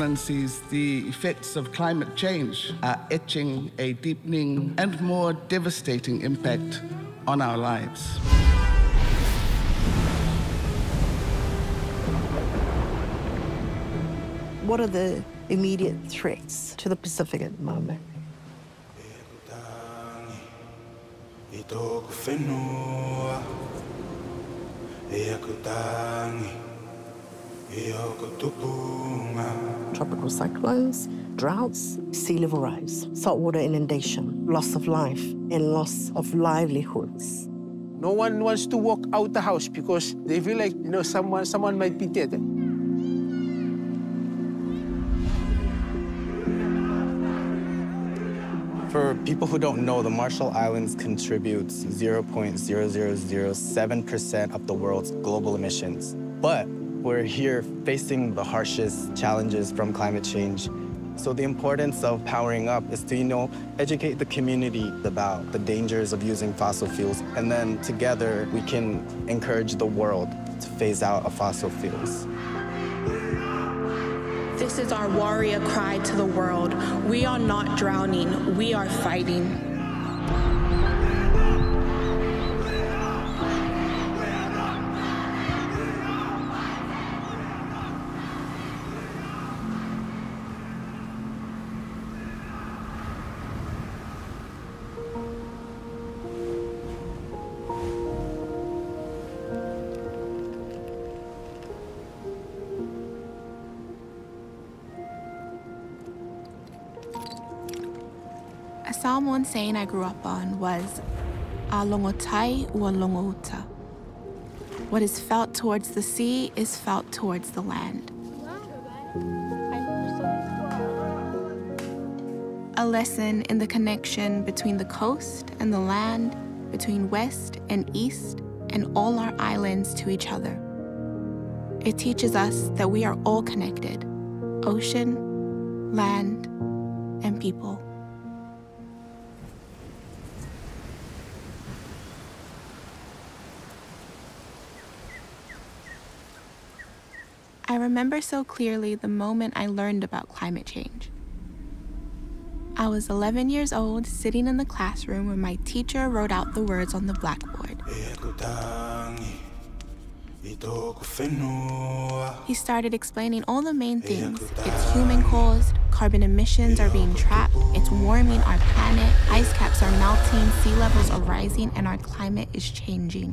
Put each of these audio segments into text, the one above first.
Excellencies, the effects of climate change are etching a deepening and more devastating impact on our lives. What are the immediate threats to the Pacific at the moment? Tropical cyclones, droughts, sea level rise, saltwater inundation, loss of life, and loss of livelihoods. No one wants to walk out the house because they feel like, someone might be dead. For people who don't know, the Marshall Islands contributes 0.0007% of the world's global emissions. But we're here facing the harshest challenges from climate change. So the importance of powering up is to, educate the community about the dangers of using fossil fuels. And then together, we can encourage the world to phase out of fossil fuels. This is our warrior cry to the world. We are not drowning, we are fighting. A Samoan saying I grew up on was, "A longotai ua longouta." What is felt towards the sea is felt towards the land. A lesson in the connection between the coast and the land, between west and east, and all our islands to each other. It teaches us that we are all connected, ocean, land, and people. I remember so clearly the moment I learned about climate change. I was 11 years old, sitting in the classroom where my teacher wrote out the words on the blackboard. He started explaining all the main things. It's human-caused, carbon emissions are being trapped, it's warming our planet, ice caps are melting, sea levels are rising, and our climate is changing.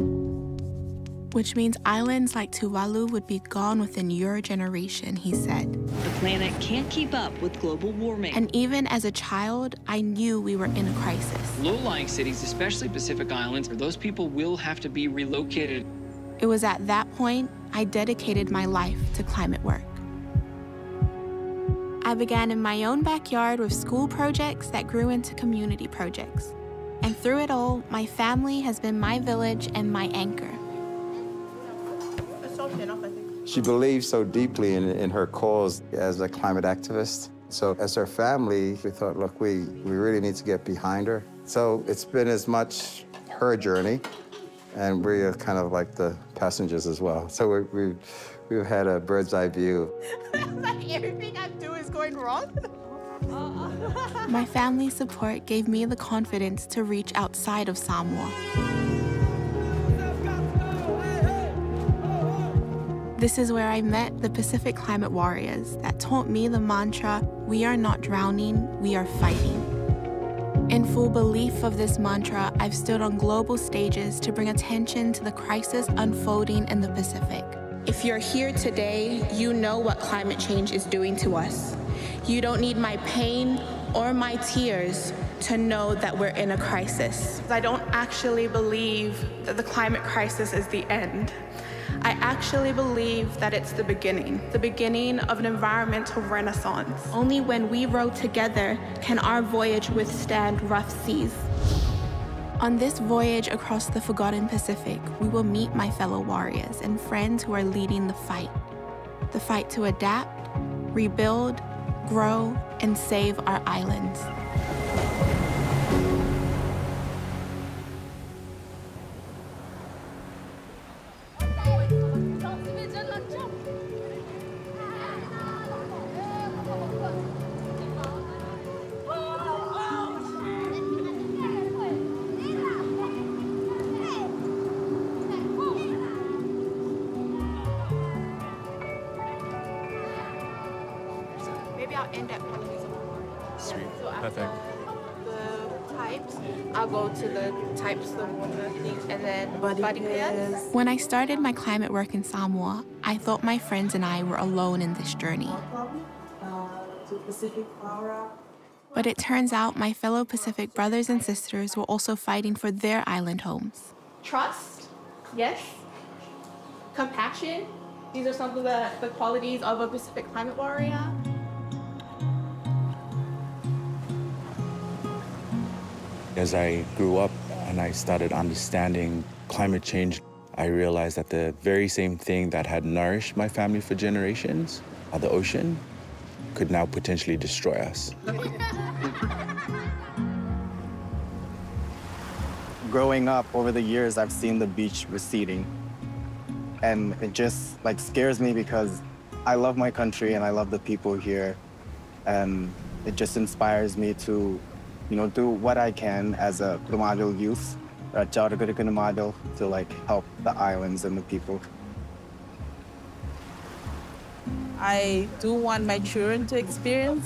Which means islands like Tuvalu would be gone within your generation, he said. The planet can't keep up with global warming. And even as a child, I knew we were in a crisis. Low-lying cities, especially Pacific Islands, those people will have to be relocated. It was at that point I dedicated my life to climate work. I began in my own backyard with school projects that grew into community projects. And through it all, my family has been my village and my anchor. She believes so deeply in her cause as a climate activist. So as her family, we thought, look, we really need to get behind her. So it's been as much her journey, and we're kind of like the passengers as well. So we've had a bird's eye view. Everything I do is going wrong? My family's support gave me the confidence to reach outside of Samoa. This is where I met the Pacific Climate Warriors that taught me the mantra, "We are not drowning, we are fighting." In full belief of this mantra, I've stood on global stages to bring attention to the crisis unfolding in the Pacific. If you're here today, you know what climate change is doing to us. You don't need my pain or my tears to know that we're in a crisis. I don't actually believe that the climate crisis is the end. I actually believe that it's the beginning of an environmental renaissance. Only when we row together can our voyage withstand rough seas. On this voyage across the forgotten Pacific, we will meet my fellow warriors and friends who are leading the fight to adapt, rebuild, grow, and save our islands. end up having these. Sweet. Yeah, so after Perfect. the types, I'll go to the types of water things and then body pairs. When I started my climate work in Samoa, I thought my friends and I were alone in this journey. But it turns out my fellow Pacific brothers and sisters were also fighting for their island homes. Trust, yes. Compassion, these are some of the qualities of a Pacific climate warrior. As I grew up and I started understanding climate change, I realized that the very same thing that had nourished my family for generations, the ocean, could now potentially destroy us. Growing up, over the years, I've seen the beach receding. And it just scares me because I love my country and I love the people here. And it just inspires me to, do what I can as a Kurumadil youth, to help the islands and the people. I do want my children to experience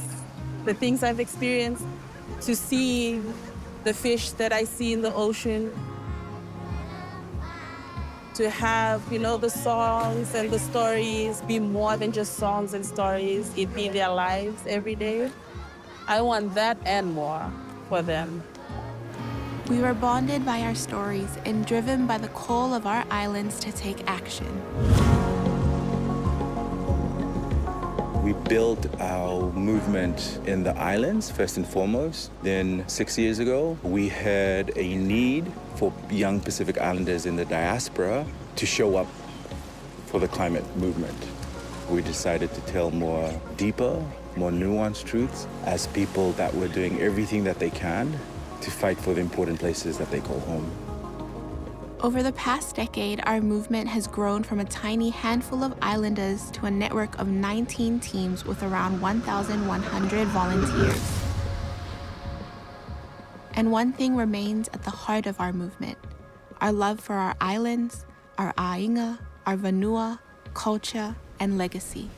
the things I've experienced, to see the fish that I see in the ocean, to have, the songs and the stories be more than just songs and stories, it be their lives every day. I want that and more for them. We were bonded by our stories and driven by the call of our islands to take action. We built our movement in the islands, first and foremost. Then 6 years ago, we had a need for young Pacific Islanders in the diaspora to show up for the climate movement. We decided to tell more deeper, more nuanced truths as people that were doing everything that they can to fight for the important places that they call home. Over the past decade, our movement has grown from a tiny handful of islanders to a network of 19 teams with around 1,100 volunteers. And one thing remains at the heart of our movement: our love for our islands, our ainga, our vanua, culture, and legacy.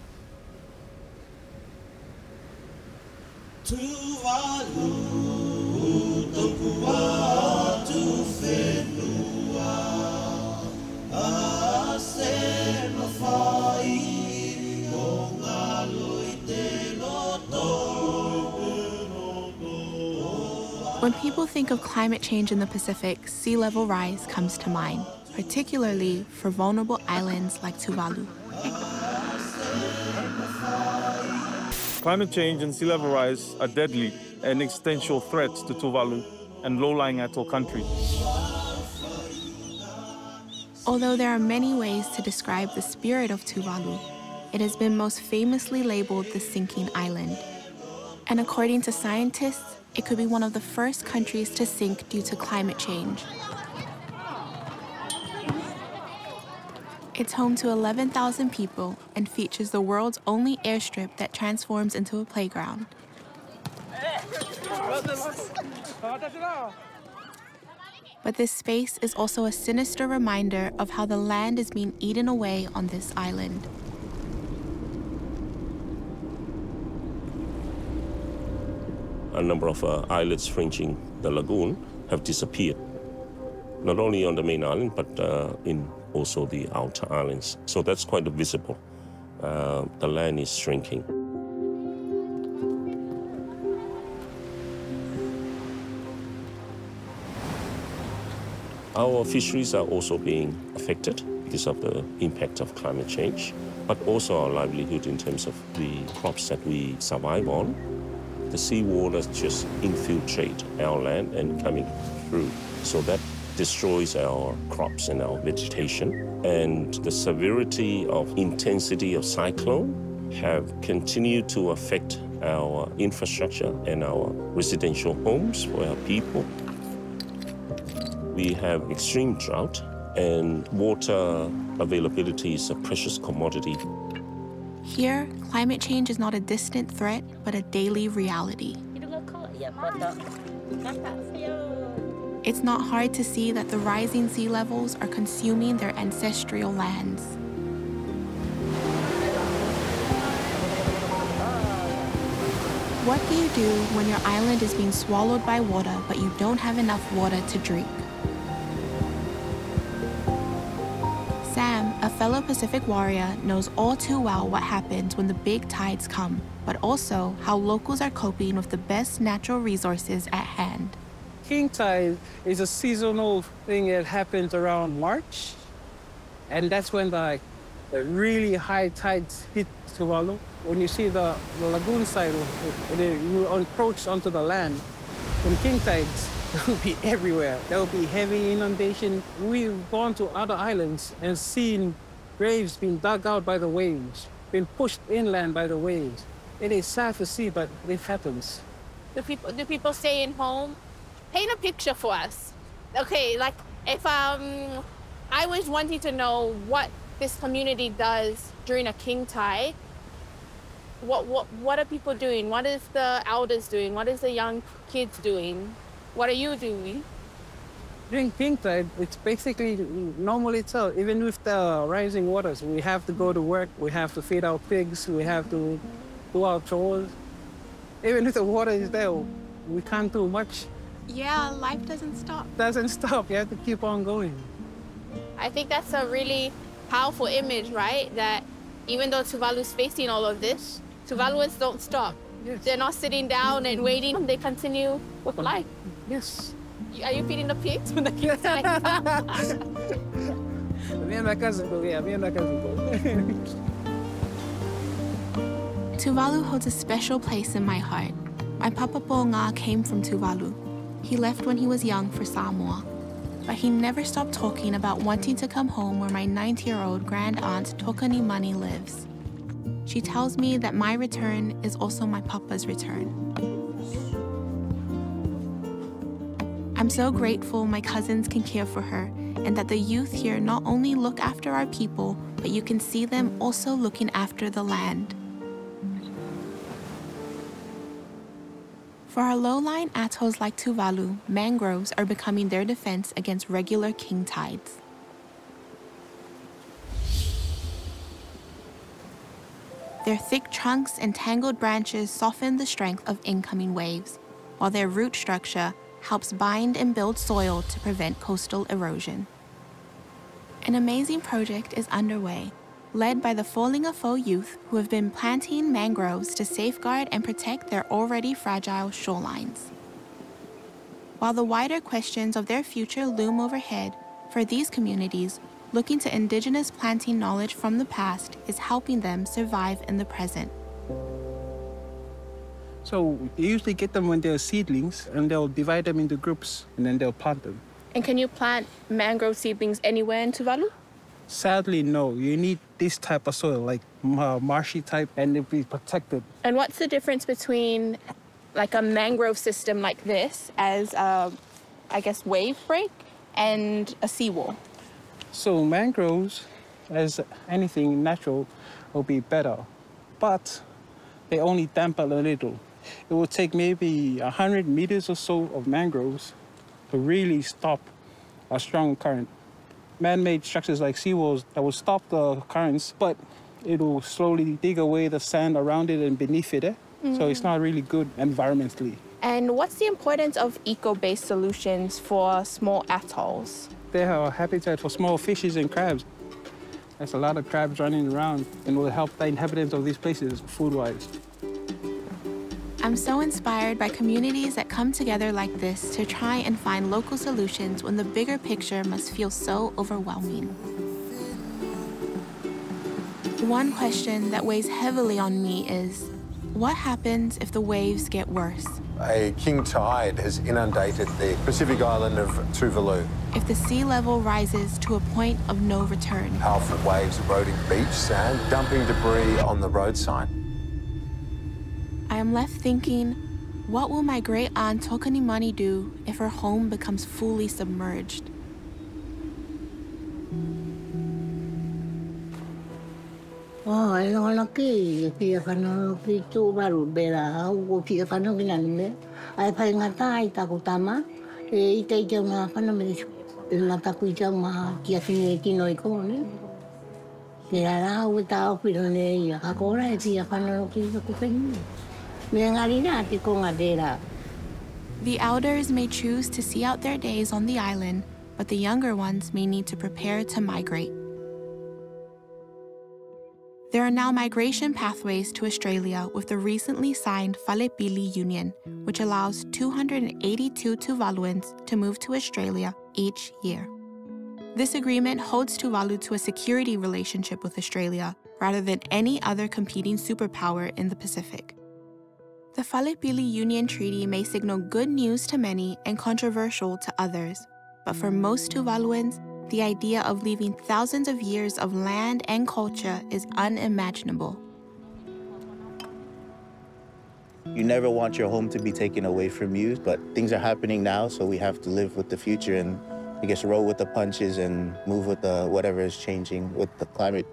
When people think of climate change in the Pacific, sea level rise comes to mind, particularly for vulnerable islands like Tuvalu. Climate change and sea level rise are deadly and existential threats to Tuvalu and low-lying atoll countries. Although there are many ways to describe the spirit of Tuvalu, it has been most famously labeled the sinking island. And according to scientists, it could be one of the first countries to sink due to climate change. It's home to 11,000 people and features the world's only airstrip that transforms into a playground. But this space is also a sinister reminder of how the land is being eaten away on this island. A number of islets fringing the lagoon have disappeared, not only on the main island, but in also the outer islands. So that's quite visible. The land is shrinking. Our fisheries are also being affected because of the impact of climate change, but also our livelihood in terms of the crops that we survive on. The seawater just infiltrate our land and coming through. So that destroys our crops and our vegetation. And the severity of intensity of cyclone have continued to affect our infrastructure and our residential homes for our people. We have extreme drought, and water availability is a precious commodity. Here, climate change is not a distant threat, but a daily reality. It's not hard to see that the rising sea levels are consuming their ancestral lands. What do you do when your island is being swallowed by water, but you don't have enough water to drink? Sam, a fellow Pacific warrior, knows all too well what happens when the big tides come, but also how locals are coping with the best natural resources at hand. King tide is a seasonal thing that happens around March, and that's when the really high tides hit Tuvalu. When you see the lagoon side, you approach onto the land. When king tides, they'll be everywhere. There'll be heavy inundation. We've gone to other islands and seen graves being dug out by the waves, being pushed inland by the waves. It is sad to see, but it happens. Do people stay in home? Paint a picture for us. Okay, like if I was wanting to know what this community does during a king tide, what are people doing? What is the elders doing? What is the young kids doing? What are you doing? During king tide, it's basically normal itself. Even with the rising waters, we have to go to work, we have to feed our pigs, we have to do our chores. Even if the water is there, we can't do much. Yeah, life doesn't stop. Doesn't stop, you have to keep on going. I think that's a really powerful image, right? That even though Tuvalu's facing all of this, Tuvaluans don't stop. Yes. They're not sitting down and waiting. They continue with life. Yes. Are you feeding the pigs when the king tide comes? Me and my cousin go, yeah, me and my cousin go. Tuvalu holds a special place in my heart. My Papa Po'onga came from Tuvalu. He left when he was young for Samoa. But he never stopped talking about wanting to come home where my 90-year-old grand aunt Tokanimani lives. She tells me that my return is also my Papa's return. I'm so grateful my cousins can care for her and that the youth here not only look after our people, but you can see them also looking after the land. For our low-lying atolls like Tuvalu, mangroves are becoming their defense against regular king tides. Their thick trunks and tangled branches soften the strength of incoming waves, while their root structure helps bind and build soil to prevent coastal erosion. An amazing project is underway, led by the Fōlingafō youth who have been planting mangroves to safeguard and protect their already fragile shorelines. While the wider questions of their future loom overhead, for these communities, looking to indigenous planting knowledge from the past is helping them survive in the present. So you usually get them when they're seedlings, and they'll divide them into groups, and then they'll plant them. And can you plant mangrove seedlings anywhere in Tuvalu? Sadly, no. You need this type of soil, like marshy type, and it'll be protected. And what's the difference between like a mangrove system like this as, I guess, wave break and a seawall? So mangroves, as anything natural, will be better, but they only dampen a little. It will take maybe 100 meters or so of mangroves to really stop a strong current. Man-made structures like seawalls that will stop the currents, but it will slowly dig away the sand around it and beneath it. So it's not really good environmentally. And what's the importance of eco-based solutions for small atolls? They are a habitat for small fishes and crabs. There's a lot of crabs running around and will help the inhabitants of these places food-wise. I'm so inspired by communities that come together like this to try and find local solutions when the bigger picture must feel so overwhelming. One question that weighs heavily on me is, what happens if the waves get worse? A king tide has inundated the Pacific island of Tuvalu. If the sea level rises to a point of no return. Powerful waves eroding beach sand, dumping debris on the roadside. I am left thinking, what will my great aunt Tokanimani do if her home becomes fully submerged? Oh, I don't like it. I can't be too bad. I can't find I find a tie, Takutama. I take them up and Natakuitama, Kiatino Icone. They are out without Pidone, Hakora, I see a panel of the cooking. The elders may choose to see out their days on the island, but the younger ones may need to prepare to migrate. There are now migration pathways to Australia with the recently signed Falepili Union, which allows 282 Tuvaluans to move to Australia each year. This agreement holds Tuvalu to a security relationship with Australia rather than any other competing superpower in the Pacific. The Falepili Union Treaty may signal good news to many and controversial to others, but for most Tuvaluans, the idea of leaving thousands of years of land and culture is unimaginable. You never want your home to be taken away from you, but things are happening now, so we have to live with the future and, I guess, roll with the punches and move with whatever is changing with the climate.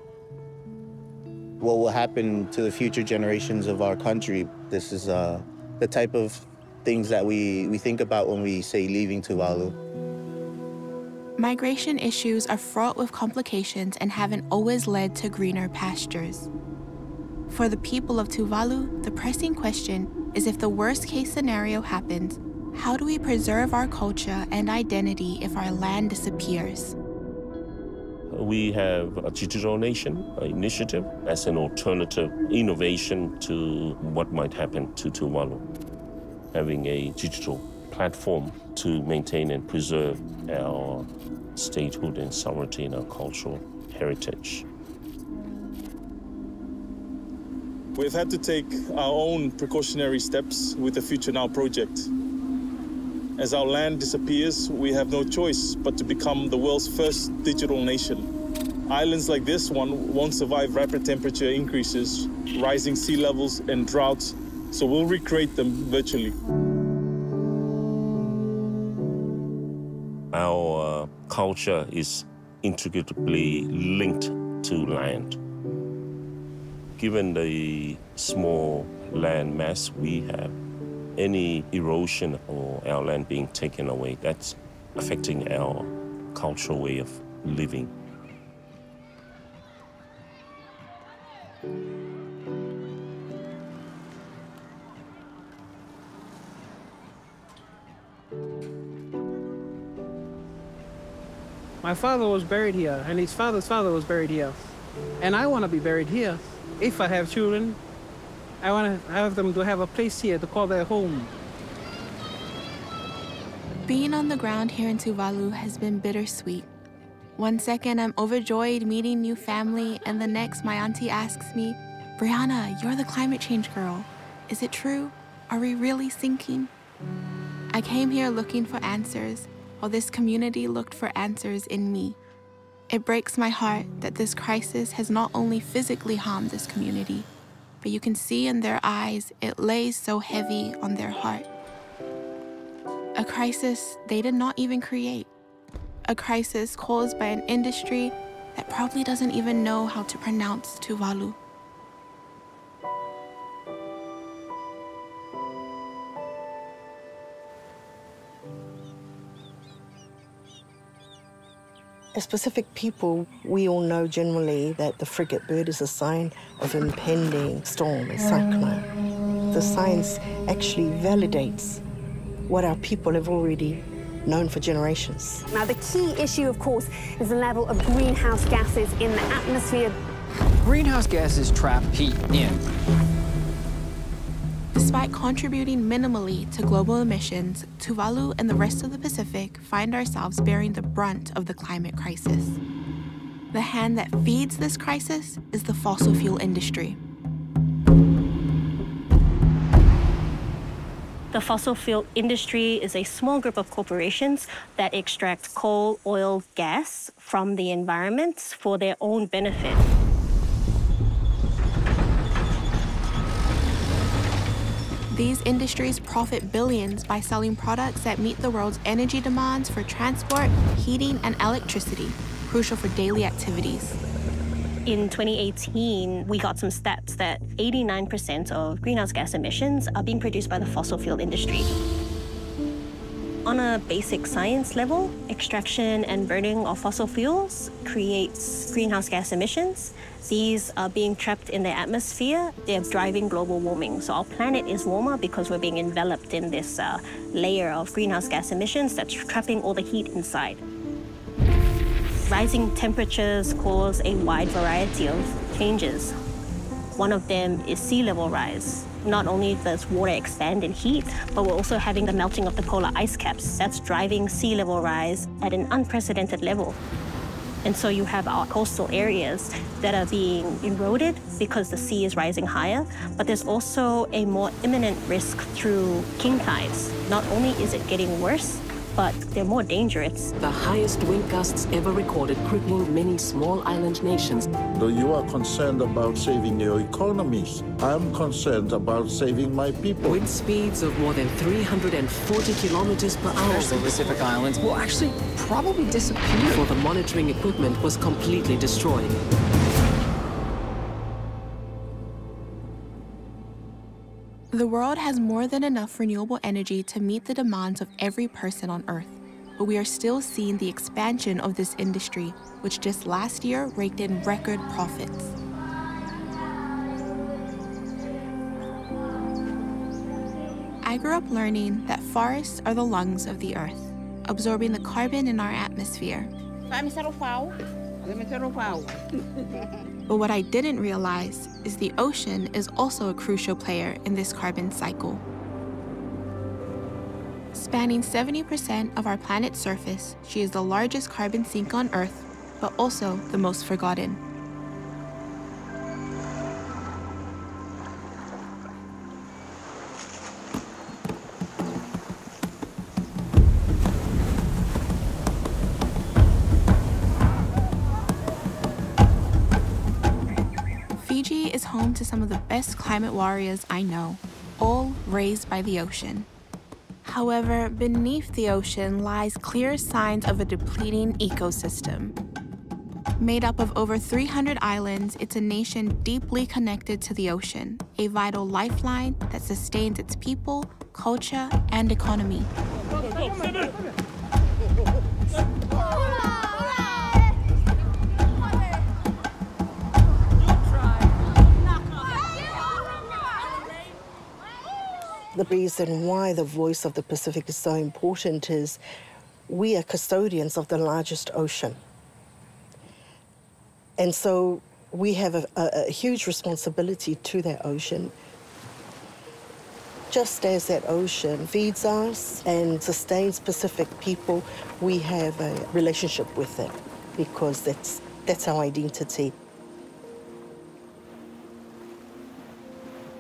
What will happen to the future generations of our country? This is the type of things that we think about when we say leaving Tuvalu. Migration issues are fraught with complications and haven't always led to greener pastures. For the people of Tuvalu, the pressing question is, if the worst-case scenario happens, how do we preserve our culture and identity if our land disappears? We have a Digital Nation initiative as an alternative innovation to what might happen to Tuvalu, having a digital platform to maintain and preserve our statehood and sovereignty and our cultural heritage. We've had to take our own precautionary steps with the Future Now project. As our land disappears, we have no choice but to become the world's first digital nation. Islands like this one won't survive rapid temperature increases, rising sea levels, and droughts, so we'll recreate them virtually. Our culture is intricately linked to land. Given the small land mass we have, any erosion or our land being taken away, that's affecting our cultural way of living. My father was buried here, and his father's father was buried here. And I want to be buried here. If I have children, I want to have them to have a place here to call their home. Being on the ground here in Tuvalu has been bittersweet. One second, I'm overjoyed meeting new family, and the next, my auntie asks me, "Brianna, you're the climate change girl. Is it true? Are we really sinking?" I came here looking for answers, while this community looked for answers in me. It breaks my heart that this crisis has not only physically harmed this community, but you can see in their eyes it lays so heavy on their heart. A crisis they did not even create. A crisis caused by an industry that probably doesn't even know how to pronounce Tuvalu. As Pacific people, we all know generally that the frigate bird is a sign of impending storm and cyclone. The science actually validates what our people have already known for generations. Now, the key issue, of course, is the level of greenhouse gases in the atmosphere. Greenhouse gases trap heat in. Despite contributing minimally to global emissions, Tuvalu and the rest of the Pacific find ourselves bearing the brunt of the climate crisis. The hand that feeds this crisis is the fossil fuel industry. The fossil fuel industry is a small group of corporations that extract coal, oil, gas from the environment for their own benefit. These industries profit billions by selling products that meet the world's energy demands for transport, heating, and electricity, crucial for daily activities. In 2018, we got some stats that 89% of greenhouse gas emissions are being produced by the fossil fuel industry. On a basic science level, extraction and burning of fossil fuels creates greenhouse gas emissions. These are being trapped in the atmosphere. They're driving global warming. So our planet is warmer because we're being enveloped in this layer of greenhouse gas emissions that's trapping all the heat inside. Rising temperatures cause a wide variety of changes. One of them is sea level rise. Not only does water expand in heat, but we're also having the melting of the polar ice caps. That's driving sea level rise at an unprecedented level. And so you have our coastal areas that are being eroded because the sea is rising higher, but there's also a more imminent risk through king tides. Not only is it getting worse, but they're more dangerous. The highest wind gusts ever recorded, crippling many small island nations. Though you are concerned about saving your economies, I'm concerned about saving my people. Wind speeds of more than 340 kilometers per hour. The Pacific Islands will actually probably disappear. For the monitoring equipment was completely destroyed. The world has more than enough renewable energy to meet the demands of every person on Earth, but we are still seeing the expansion of this industry, which just last year raked in record profits. I grew up learning that forests are the lungs of the Earth, absorbing the carbon in our atmosphere. But what I didn't realize is the ocean is also a crucial player in this carbon cycle. Spanning 70% of our planet's surface, she is the largest carbon sink on Earth, but also the most forgotten. Fiji is home to some of the best climate warriors I know, all raised by the ocean. However, beneath the ocean lies clear signs of a depleting ecosystem. Made up of over 300 islands, it's a nation deeply connected to the ocean, a vital lifeline that sustains its people, culture, and economy. The reason why the voice of the Pacific is so important is we are custodians of the largest ocean. And so we have a huge responsibility to that ocean. Just as that ocean feeds us and sustains Pacific people, we have a relationship with it because that's our identity.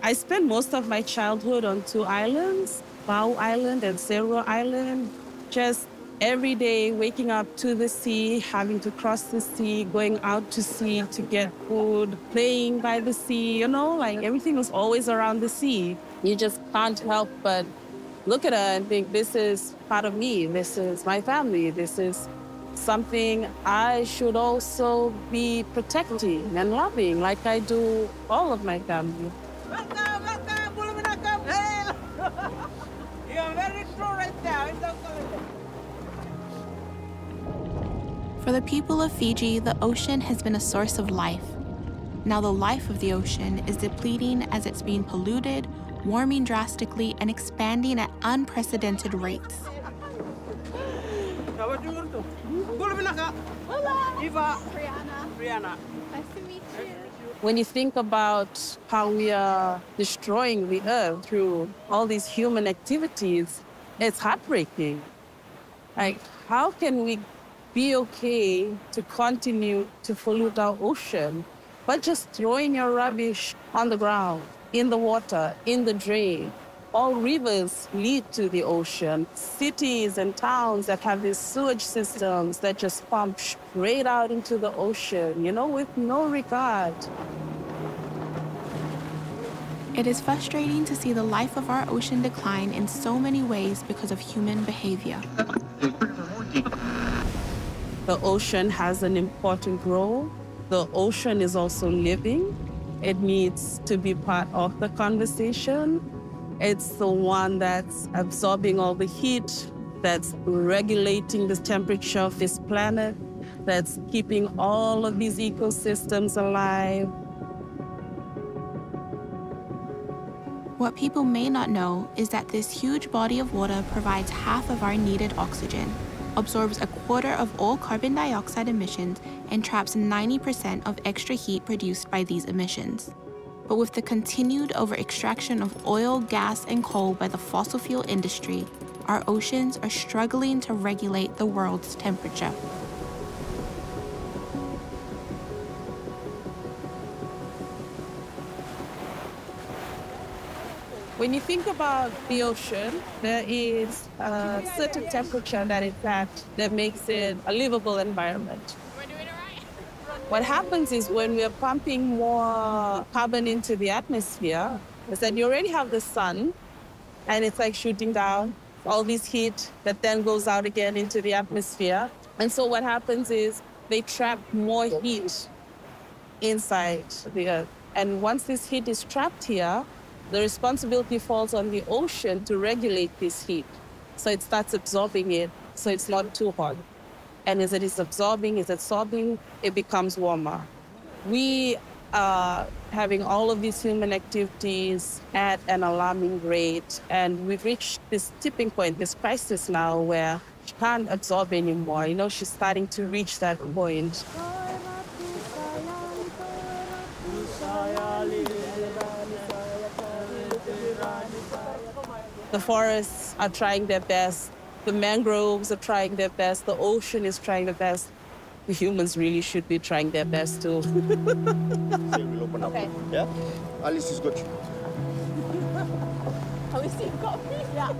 I spent most of my childhood on two islands, Bau Island and Seroa Island. Just every day waking up to the sea, having to cross the sea, going out to sea to get food, playing by the sea, you know, like everything was always around the sea. You just can't help but look at her and think, this is part of me, this is my family, this is something I should also be protecting and loving like I do all of my family. You're very strong right now. For the people of Fiji, the ocean has been a source of life. Now the life of the ocean is depleting as it's being polluted, warming drastically, and expanding at unprecedented rates. Brianna. Nice to meet you. When you think about how we are destroying the earth through all these human activities, it's heartbreaking. Like, how can we be okay to continue to pollute our ocean, but just throwing your rubbish on the ground, in the water, in the drain? All rivers lead to the ocean. Cities and towns that have these sewage systems that just pump straight out into the ocean, you know, with no regard. It is frustrating to see the life of our ocean decline in so many ways because of human behavior. The ocean has an important role. The ocean is also living. It needs to be part of the conversation. It's the one that's absorbing all the heat, that's regulating the temperature of this planet, that's keeping all of these ecosystems alive. What people may not know is that this huge body of water provides half of our needed oxygen, absorbs a quarter of all carbon dioxide emissions, and traps 90% of extra heat produced by these emissions. But with the continued over-extraction of oil, gas, and coal by the fossil fuel industry, our oceans are struggling to regulate the world's temperature. When you think about the ocean, there is a certain temperature that it's at that makes it a livable environment. What happens is when we're pumping more carbon into the atmosphere, is that you already have the sun, and it's like shooting down all this heat that then goes out again into the atmosphere. And so what happens is they trap more heat inside the Earth. And once this heat is trapped here, the responsibility falls on the ocean to regulate this heat. So it starts absorbing it, so it's not too hot. And as it is absorbing, it becomes warmer. We are having all of these human activities at an alarming rate, and we've reached this tipping point, this crisis now where she can't absorb anymore. You know, she's starting to reach that point. The forests are trying their best. The mangroves are trying their best. The ocean is trying their best. The humans really should be trying their best too. Okay. Yeah? Alice has got you. Alice, you've got me? Yeah.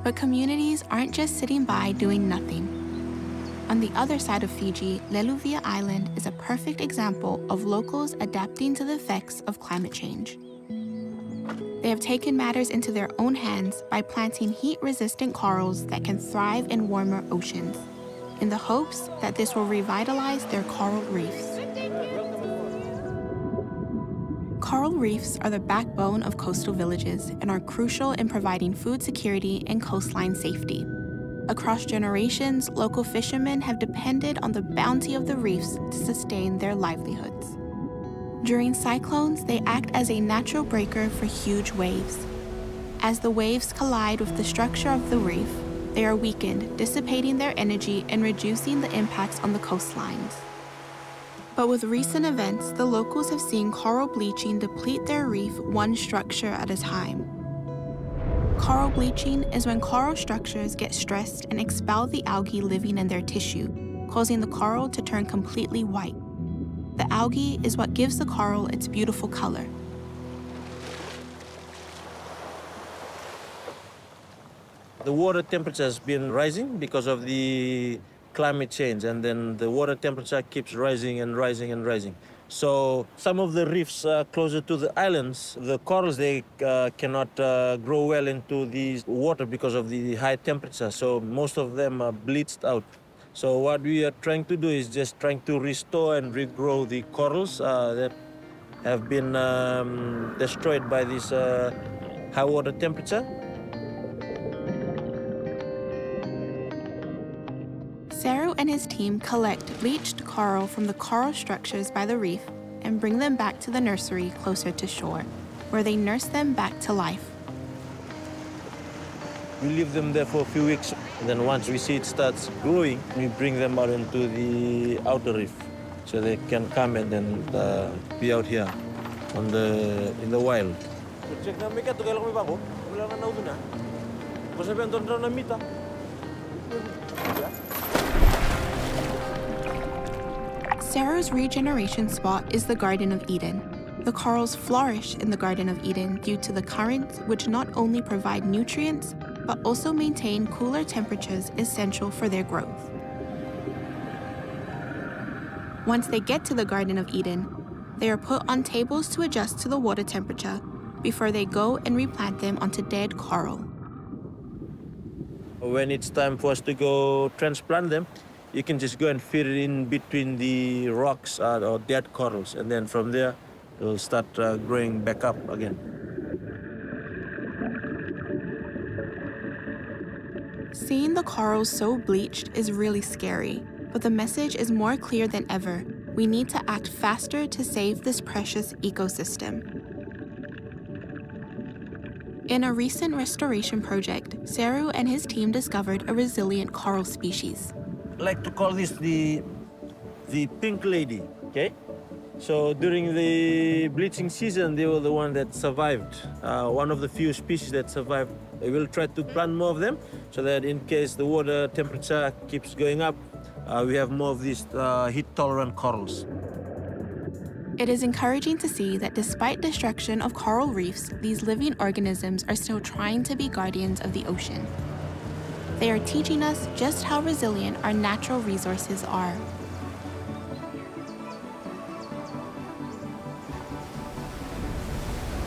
But communities aren't just sitting by doing nothing. On the other side of Fiji, Leluvia Island is a perfect example of locals adapting to the effects of climate change. They have taken matters into their own hands by planting heat-resistant corals that can thrive in warmer oceans, in the hopes that this will revitalize their coral reefs. Coral reefs are the backbone of coastal villages and are crucial in providing food security and coastline safety. Across generations, local fishermen have depended on the bounty of the reefs to sustain their livelihoods. During cyclones, they act as a natural breaker for huge waves. As the waves collide with the structure of the reef, they are weakened, dissipating their energy and reducing the impacts on the coastlines. But with recent events, the locals have seen coral bleaching deplete their reef one structure at a time. Coral bleaching is when coral structures get stressed and expel the algae living in their tissue, causing the coral to turn completely white. The algae is what gives the coral its beautiful color. The water temperature has been rising because of the climate change, and then the water temperature keeps rising and rising and rising. So some of the reefs closer to the islands, the corals, they cannot grow well into the water because of the high temperature. So most of them are bleached out. So what we are trying to do is just trying to restore and regrow the corals that have been destroyed by this high water temperature. Saru and his team collect bleached coral from the coral structures by the reef and bring them back to the nursery closer to shore, where they nurse them back to life. We leave them there for a few weeks, and then once we see it starts growing, we bring them out into the outer reef, so they can come and then be out here in the wild. Saru's regeneration spot is the Garden of Eden. The corals flourish in the Garden of Eden due to the currents, which not only provide nutrients, but also maintain cooler temperatures essential for their growth. Once they get to the Garden of Eden, they are put on tables to adjust to the water temperature before they go and replant them onto dead coral. When it's time for us to go transplant them, you can just go and fit it in between the rocks or dead corals, and then from there, it'll start growing back up again. Seeing the corals so bleached is really scary, but the message is more clear than ever. We need to act faster to save this precious ecosystem. In a recent restoration project, Seru and his team discovered a resilient coral species. I like to call this the pink lady, okay? So during the bleaching season, they were the one that survived, one of the few species that survived. We will try to plant more of them so that in case the water temperature keeps going up, we have more of these heat-tolerant corals. It is encouraging to see that despite destruction of coral reefs, these living organisms are still trying to be guardians of the ocean. They are teaching us just how resilient our natural resources are.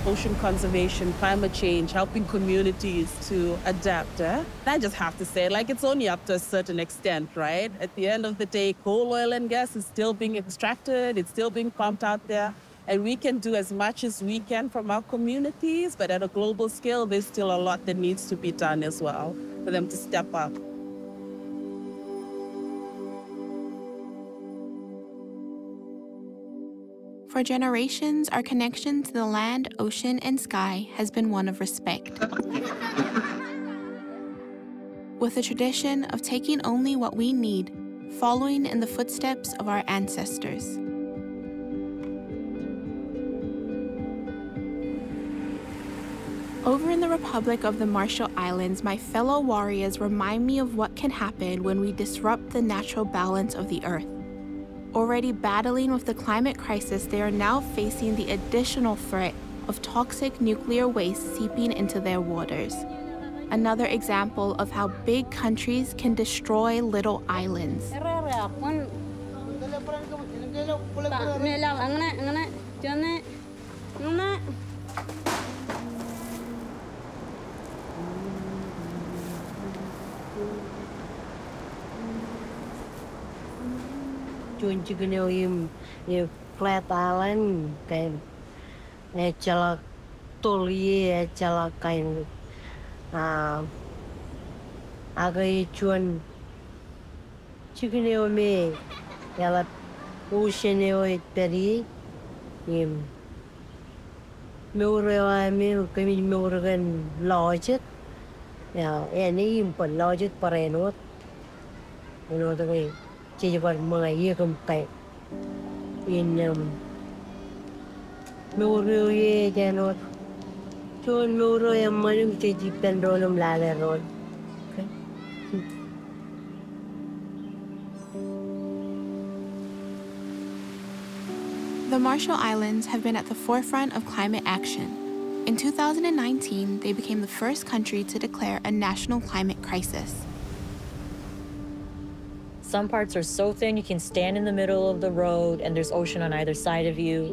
Ocean conservation, climate change, helping communities to adapt. I just have to say, like, it's only up to a certain extent, right? At the end of the day, coal, oil, and gas is still being extracted, it's still being pumped out there, and we can do as much as we can from our communities, but at a global scale, there's still a lot that needs to be done as well for them to step up. For generations, our connection to the land, ocean, and sky has been one of respect. With a tradition of taking only what we need, following in the footsteps of our ancestors. Over in the Republic of the Marshall Islands, my fellow warriors remind me of what can happen when we disrupt the natural balance of the earth. Already battling with the climate crisis, they are now facing the additional threat of toxic nuclear waste seeping into their waters. Another example of how big countries can destroy little islands. Flat Island, kan, echala toli, echala kain, agai chuan, chikuneo me, yala oceaneo iteri, meureo me kami meuregan lodget, ya, any import lodget parenot, the way. Chỉ còn mấy year không tệ in Muro ye janot chon Muro em manum chỉ pendolum lale road. The Marshall Islands have been at the forefront of climate action. In 2019, they became the first country to declare a national climate crisis. Some parts are so thin you can stand in the middle of the road and there's ocean on either side of you.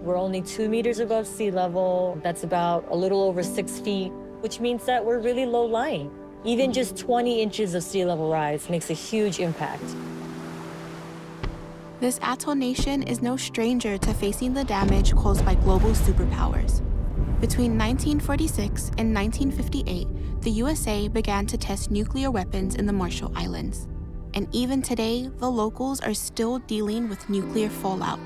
We're only 2 meters above sea level. That's about a little over 6 feet, which means that we're really low lying. Even just 20 inches of sea level rise makes a huge impact. This atoll nation is no stranger to facing the damage caused by global superpowers. Between 1946 and 1958, the USA began to test nuclear weapons in the Marshall Islands. And even today, the locals are still dealing with nuclear fallout.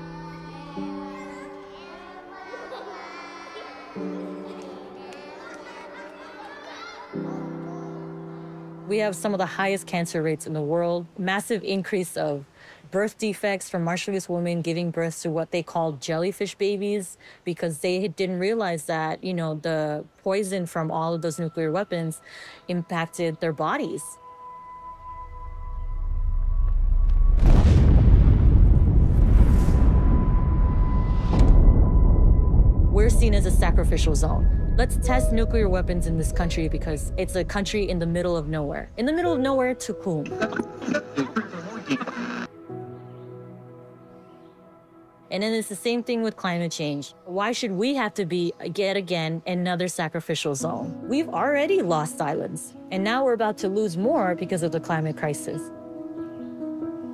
We have some of the highest cancer rates in the world, massive increase of birth defects from Marshallese women giving birth to what they call jellyfish babies because they didn't realize that, you know, the poison from all of those nuclear weapons impacted their bodies. We're seen as a sacrificial zone. Let's test nuclear weapons in this country because it's a country in the middle of nowhere. In the middle of nowhere, to whom? And then it's the same thing with climate change. Why should we have to be, yet again, another sacrificial zone? We've already lost islands, and now we're about to lose more because of the climate crisis.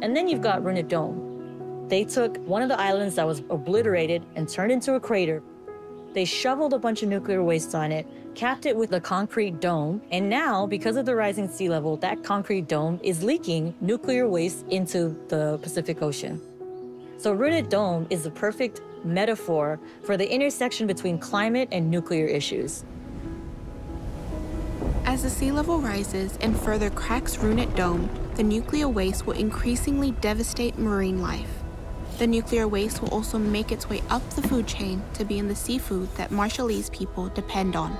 And then you've got Runit Dome. They took one of the islands that was obliterated and turned into a crater. They shoveled a bunch of nuclear waste on it, capped it with a concrete dome, and now, because of the rising sea level, that concrete dome is leaking nuclear waste into the Pacific Ocean. So Runit Dome is the perfect metaphor for the intersection between climate and nuclear issues. As the sea level rises and further cracks Runit Dome, the nuclear waste will increasingly devastate marine life. The nuclear waste will also make its way up the food chain to be in the seafood that Marshallese people depend on.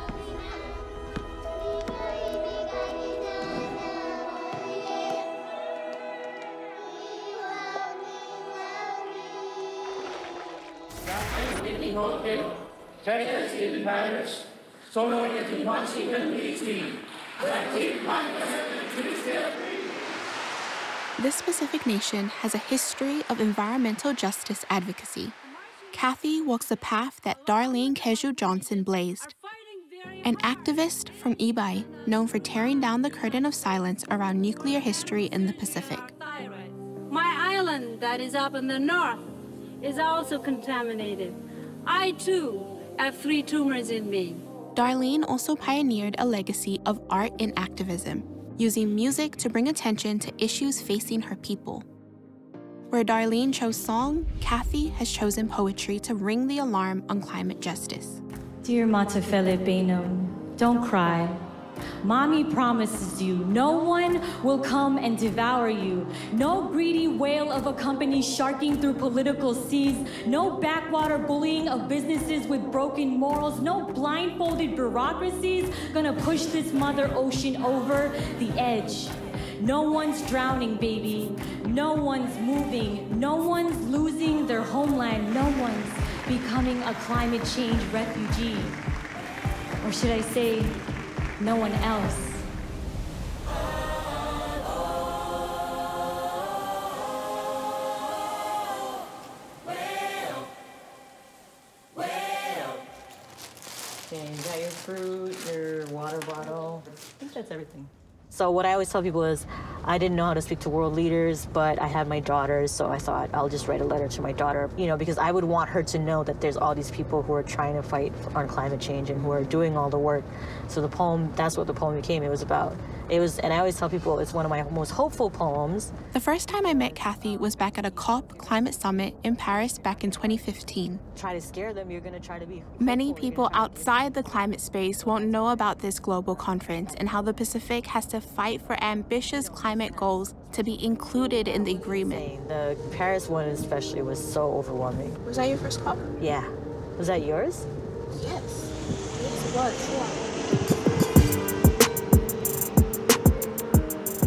This Pacific nation has a history of environmental justice advocacy. Kathy walks the path that Darlene Keju Johnson blazed. An activist from Ibai, known for tearing down the curtain of silence around nuclear history in the Pacific. My island that is up in the north is also contaminated. I too have 3 tumors in me. Darlene also pioneered a legacy of art and activism, using music to bring attention to issues facing her people. Where Darlene chose song, Kathy has chosen poetry to ring the alarm on climate justice. Dear Matafele Beno, don't cry. Mommy promises you, no one will come and devour you. No greedy whale of a company sharking through political seas. No backwater bullying of businesses with broken morals. No blindfolded bureaucracies gonna push this mother ocean over the edge. No one's drowning, baby. No one's moving. No one's losing their homeland. No one's becoming a climate change refugee. Or should I say, no one else. Okay, you got your fruit, your water bottle. I think that's everything. So what I always tell people is, I didn't know how to speak to world leaders, but I had my daughters, so I thought I'll just write a letter to my daughter, because I would want her to know that there's all these people who are trying to fight on climate change and who are doing all the work. So the poem, that's what the poem became. It was about. And I always tell people it's one of my most hopeful poems. The first time I met Kathy was back at a COP climate summit in Paris back in 2015. Try to scare them, you're gonna try to be hopeful. Many people outside the climate space won't know about this global conference and how the Pacific has to fight for ambitious climate goals to be included in the agreement. The Paris one especially was so overwhelming. Was that your first COP? Yeah. Was that yours? Yes. It was, yeah.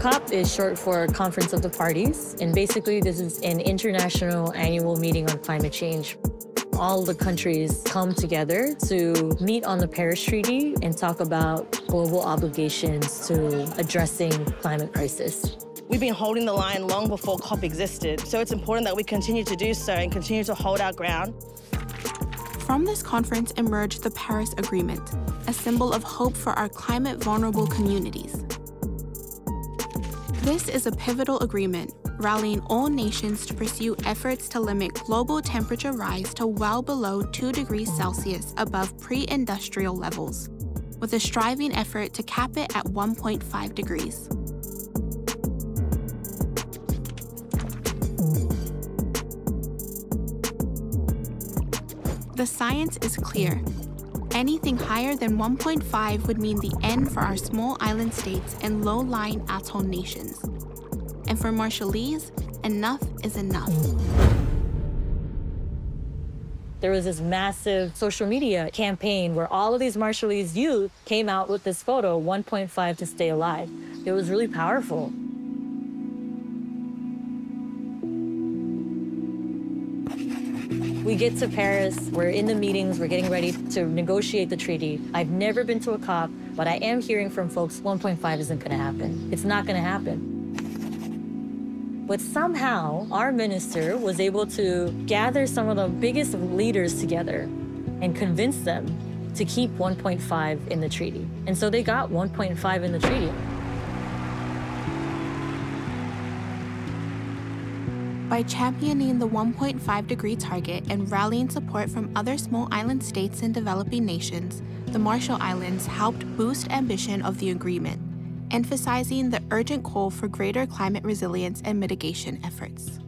COP is short for Conference of the Parties, and basically this is an international annual meeting on climate change. All the countries come together to meet on the Paris Treaty and talk about global obligations to addressing climate crisis. We've been holding the line long before COP existed, so it's important that we continue to do so and continue to hold our ground. From this conference emerged the Paris Agreement, a symbol of hope for our climate-vulnerable communities. This is a pivotal agreement, rallying all nations to pursue efforts to limit global temperature rise to well below 2 degrees Celsius above pre-industrial levels, with a striving effort to cap it at 1.5 degrees. The science is clear. Anything higher than 1.5 would mean the end for our small island states and low-lying atoll nations. And for Marshallese, enough is enough. There was this massive social media campaign where all of these Marshallese youth came out with this photo, 1.5 to stay alive. It was really powerful. We get to Paris, we're in the meetings, we're getting ready to negotiate the treaty. I've never been to a COP, but I am hearing from folks 1.5 isn't gonna happen. It's not gonna happen. But somehow, our minister was able to gather some of the biggest leaders together and convince them to keep 1.5 in the treaty. And so they got 1.5 in the treaty. By championing the 1.5-degree target and rallying support from other small island states and developing nations, the Marshall Islands helped boost ambition of the agreement, emphasizing the urgent call for greater climate resilience and mitigation efforts.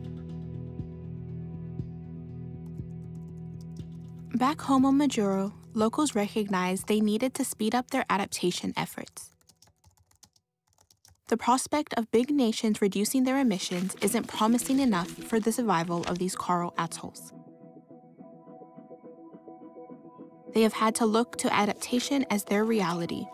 Back home on Majuro, locals recognized they needed to speed up their adaptation efforts. The prospect of big nations reducing their emissions isn't promising enough for the survival of these coral atolls. They have had to look to adaptation as their reality.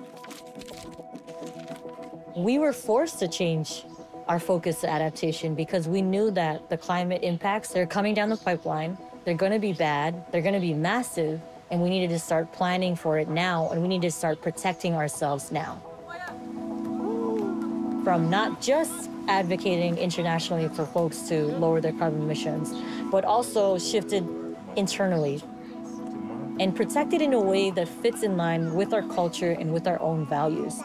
We were forced to change our focus to adaptation because we knew that the climate impacts, they're coming down the pipeline, they're going to be bad, they're going to be massive, and we needed to start planning for it now, and we need to start protecting ourselves now. From not just advocating internationally for folks to lower their carbon emissions, but also shifted internally and protected in a way that fits in line with our culture and with our own values.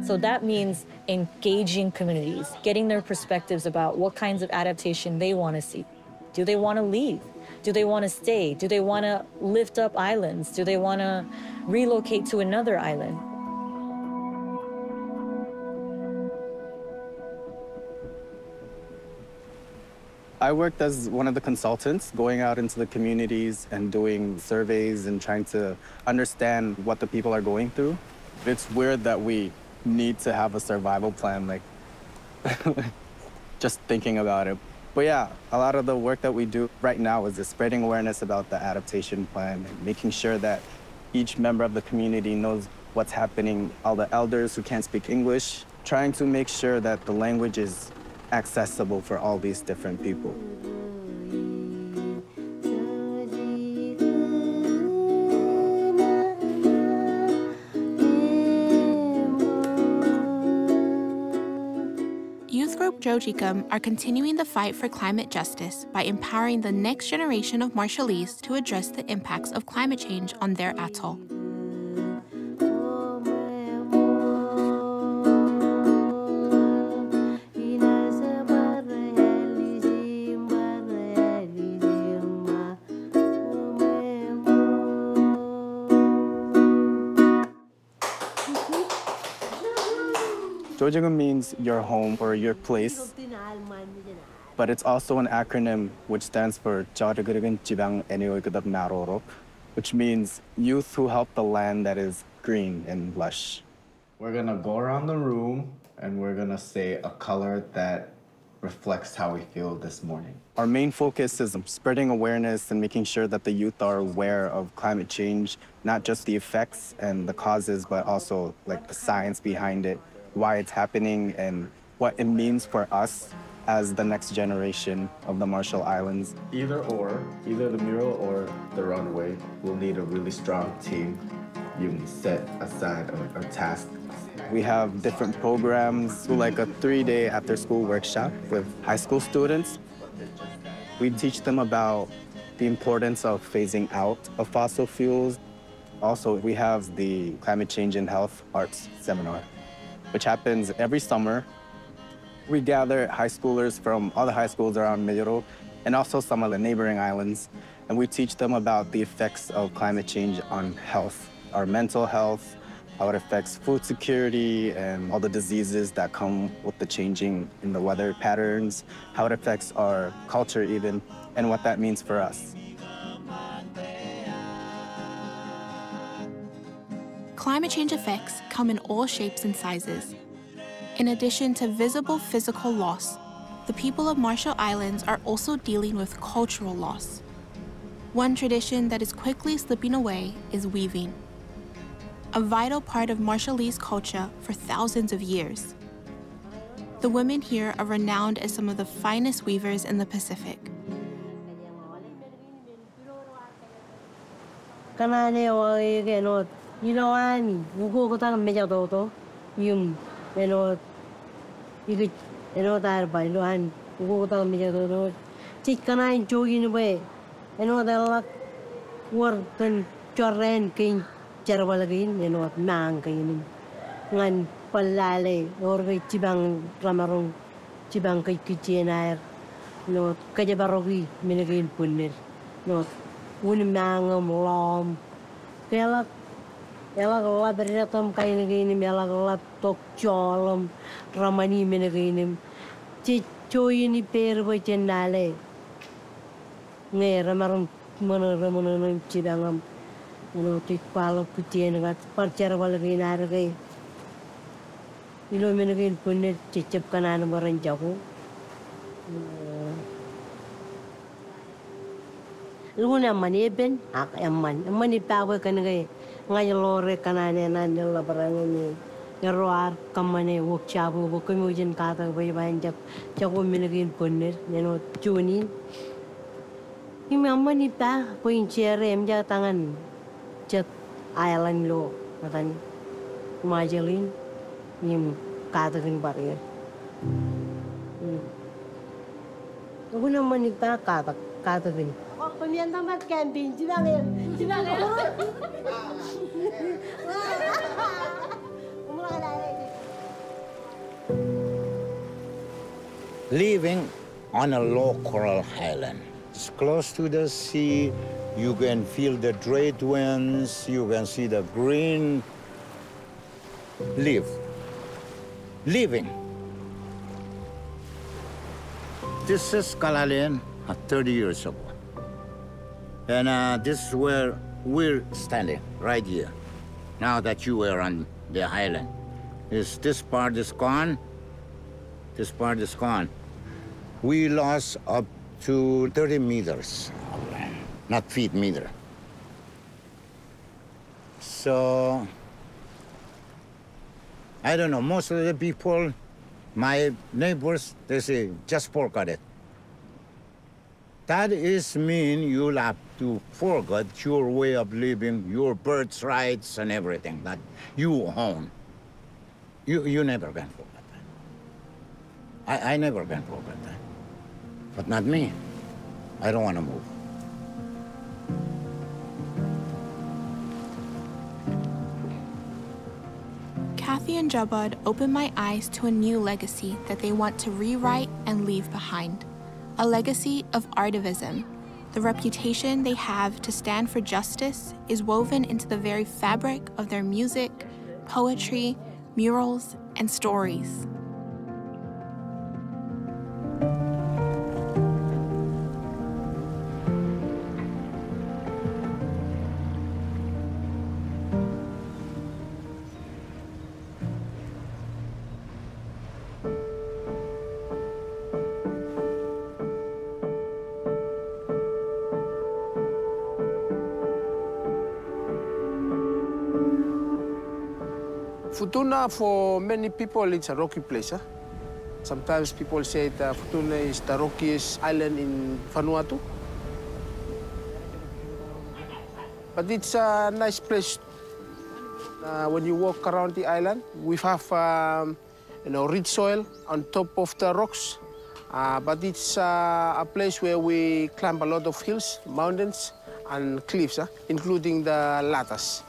So that means engaging communities, getting their perspectives about what kinds of adaptation they want to see. Do they want to leave? Do they want to stay? Do they want to lift up islands? Do they want to relocate to another island? I worked as one of the consultants, going out into the communities and doing surveys and trying to understand what the people are going through. It's weird that we need to have a survival plan, like, just thinking about it. But yeah, a lot of the work that we do right now is just spreading awareness about the adaptation plan and making sure that each member of the community knows what's happening, all the elders who can't speak English, trying to make sure that the language is accessible for all these different people. Youth Group Jojikam are continuing the fight for climate justice by empowering the next generation of Marshallese to address the impacts of climate change on their atoll. Jojikam means your home or your place, but it's also an acronym which stands for Jojikam Jibang Enioikadab Marorok, which means youth who help the land that is green and lush. We're gonna go around the room and we're gonna say a color that reflects how we feel this morning. Our main focus is spreading awareness and making sure that the youth are aware of climate change, not just the effects and the causes, but also like the science behind it, why it's happening, and what it means for us as the next generation of the Marshall Islands. Either the mural or the runway will need a really strong team. You can set aside a task. We have different programs, like a 3-day after-school workshop with high school students. We teach them about the importance of phasing out of fossil fuels. Also, we have the Climate Change and Health Arts Seminar, which happens every summer. We gather high schoolers from all the high schools around Majuro and also some of the neighboring islands, and we teach them about the effects of climate change on health, our mental health, how it affects food security and all the diseases that come with the changing in the weather patterns, how it affects our culture even, and what that means for us. Climate change effects come in all shapes and sizes. In addition to visible physical loss, the people of Marshall Islands are also dealing with cultural loss. One tradition that is quickly slipping away is weaving, a vital part of Marshallese culture for thousands of years. The women here are renowned as some of the finest weavers in the Pacific. 이거 에노다 바이로한 우고다 미자도 직가나인 조기는 왜 에노다 워든 저렌 긴 저발긴 에노 망긴 ngan palale orga cibang ramarong cibang kay kitchenair no kaya barogi minagin punir no unimangam lom kaya ela labretom kay nagin ela laptok cholom ramani minagin chichoy ni perbo chenale nge ramarong mono cibangam no tikpalo kitchenagat parchar balagin argay Ilo menagin punit cicip kanan barang jauh. Lu na mani ben ak eman mani pawe kan gay ngay lore kanan nan la barang ni ngeroar kamane wok chabu wok kemujin kata bay banjak jauh menagin punit neno cunin. Ini mani pa poin cere emja tangan jet island lo matan majelin. Nim katakin barrier. Aku nama ni tak katakin. Oh, pemian tempat camping, cibangan. Living on a low coral island, it's close to the sea. You can feel the trade winds. You can see the green leaf. Living. This is Kalalen 30 years ago. And this is where we're standing, right here. Now that you were on the island. This part is gone. This part is gone. We lost up to 30 meters of land, not feet, meter. So, I don't know, most of the people, my neighbors, they say, just forget it. That is mean you'll have to forget your way of living, your birth rights and everything that you own. You never can forget that. I never can forget that. But not me. I don't want to move. Kathy and Jabad opened my eyes to a new legacy that they want to rewrite and leave behind. A legacy of artivism. The reputation they have to stand for justice is woven into the very fabric of their music, poetry, murals, and stories. Futuna, for many people, it's a rocky place. Huh? Sometimes people say that Futuna is the rockiest island in Vanuatu. But it's a nice place. When you walk around the island, we have rich soil on top of the rocks. But it's a place where we climb a lot of hills, mountains, and cliffs, including the Latas.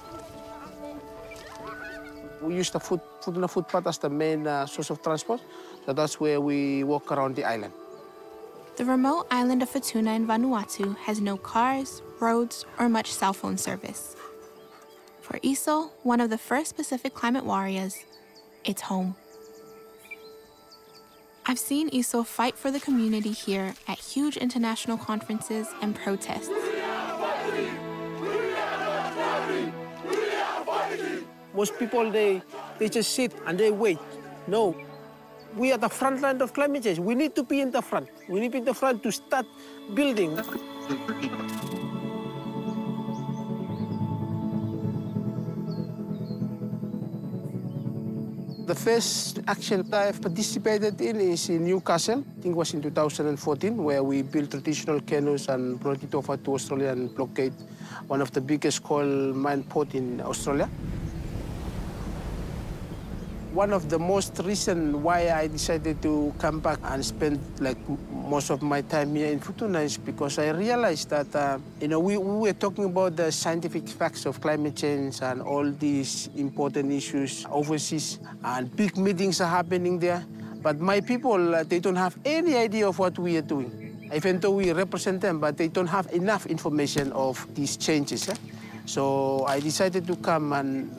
We use the Futuna footpath as the main source of transport, so that's where we walk around the island. The remote island of Futuna in Vanuatu has no cars, roads, or much cell phone service. For Iso, one of the first Pacific climate warriors, it's home. I've seen Iso fight for the community here at huge international conferences and protests. Most people, they just sit and they wait. No, we are the front line of climate change. We need to be in the front. We need to be in the front to start building. The first action I've participated in is in Newcastle. I think it was in 2014, where we built traditional canoes and brought it over to Australia and blockade one of the biggest coal mine port in Australia. One of the most reason why I decided to come back and spend like most of my time here in Futuna is because I realized that, we were talking about the scientific facts of climate change and all these important issues overseas, and big meetings are happening there. But my people, they don't have any idea of what we are doing. Even though we represent them, but they don't have enough information of these changes. So I decided to come and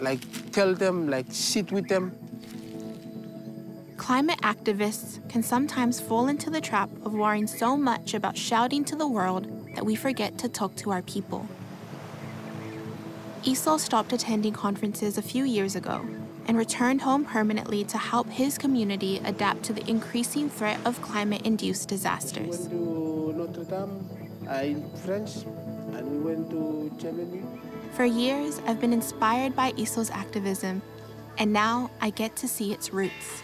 tell them, sit with them. Climate activists can sometimes fall into the trap of worrying so much about shouting to the world that we forget to talk to our people. Esau stopped attending conferences a few years ago and returned home permanently to help his community adapt to the increasing threat of climate-induced disasters. We went to Notre Dame in France, and we went to Germany. For years, I've been inspired by Esau's activism, and now I get to see its roots.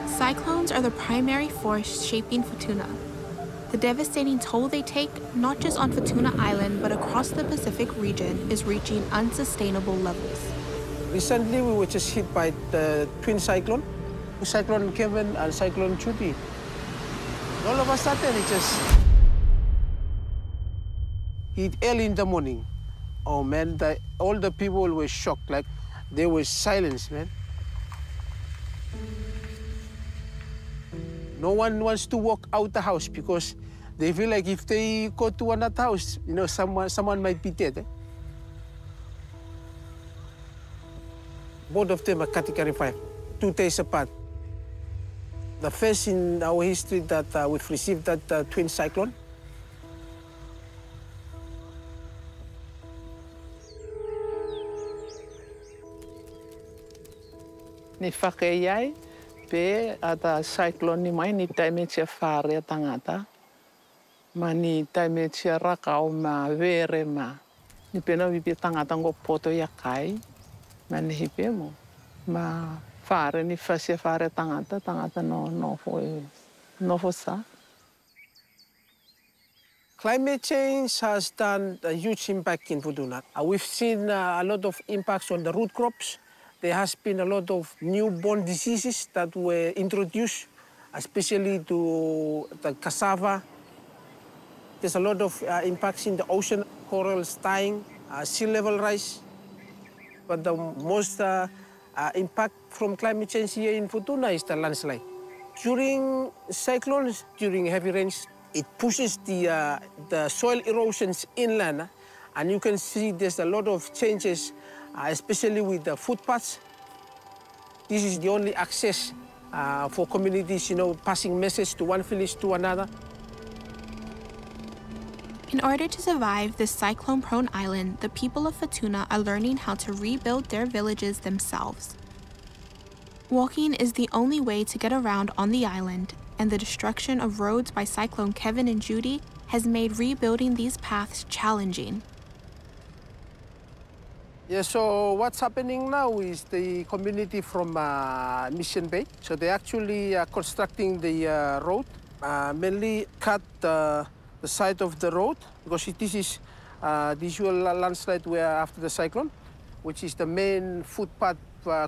Cyclones are the primary force shaping Futuna. The devastating toll they take, not just on Futuna Island, but across the Pacific region, is reaching unsustainable levels. Recently, we were just hit by the twin cyclone, Cyclone Kevin and Cyclone Judy. All of a sudden, it just hit early in the morning. Oh, man, all the people were shocked, they were silenced, man. No one wants to walk out the house because they feel like if they go to another house, someone might be dead. Both of them are Category 5, 2 days apart. The first in our history that we've received that twin cyclone. Ni whakeiai, pe ata cyclone ni mai ni taime tia whare tangata. Ma ni taime tia rakau ma vere ma. Ni pena vipi tangata ngo poto ya kai. Ma ni hipe mo. Ma whare ni whasia whare tangata no fo sa. Climate change has done a huge impact in Futuna. We've seen a lot of impacts on the root crops. There has been a lot of newborn diseases that were introduced, especially to the cassava. There's a lot of impacts in the ocean, corals dying, sea level rise. But the most impact from climate change here in Futuna is the landslide. During cyclones, during heavy rains, it pushes the soil erosions inland, and you can see there's a lot of changes, especially with the footpaths. This is the only access for communities, passing message to one village to another. In order to survive this cyclone-prone island, the people of Futuna are learning how to rebuild their villages themselves. Walking is the only way to get around on the island, and the destruction of roads by Cyclone Kevin and Judy has made rebuilding these paths challenging. Yeah, so what's happening now is the community from Mission Bay. So they're actually constructing the road, mainly cut the side of the road, because this is the usual landslide where after the cyclone, which is the main footpath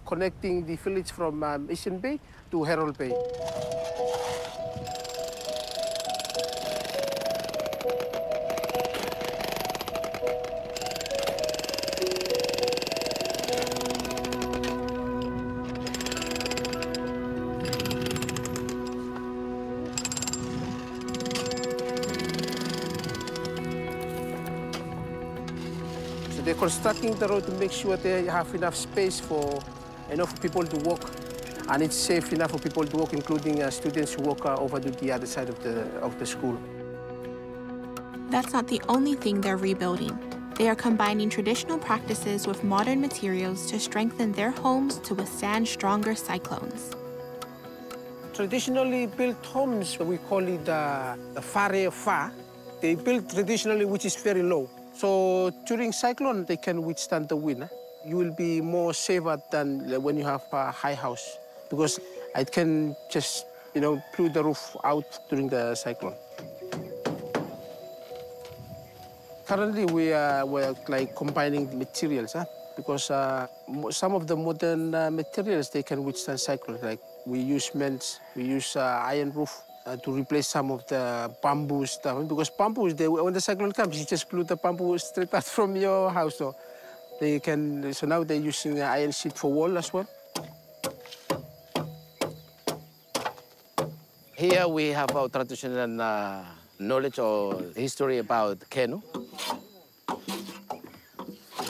connecting the village from Mission Bay to Herald Bay. They're constructing the road to make sure they have enough space for enough people to walk. and it's safe enough for people to walk, including students who walk over to the other side of the school. That's not the only thing they're rebuilding. They are combining traditional practices with modern materials to strengthen their homes to withstand stronger cyclones. Traditionally built homes, we call it the fare fa. They built traditionally, which is very low. So during cyclone, they can withstand the wind. You will be more safer than when you have a high house, because it can just, blow the roof out during the cyclone. Currently, we're like combining materials, because some of the modern materials, they can withstand cyclones. Like we use cement, we use iron roof to replace some of the bamboo stuff. Because bamboo, when the cyclone comes, you just blew the bamboo straight out from your house. So now they're using iron sheet for wall as well. Here we have our traditional knowledge or history about canoe.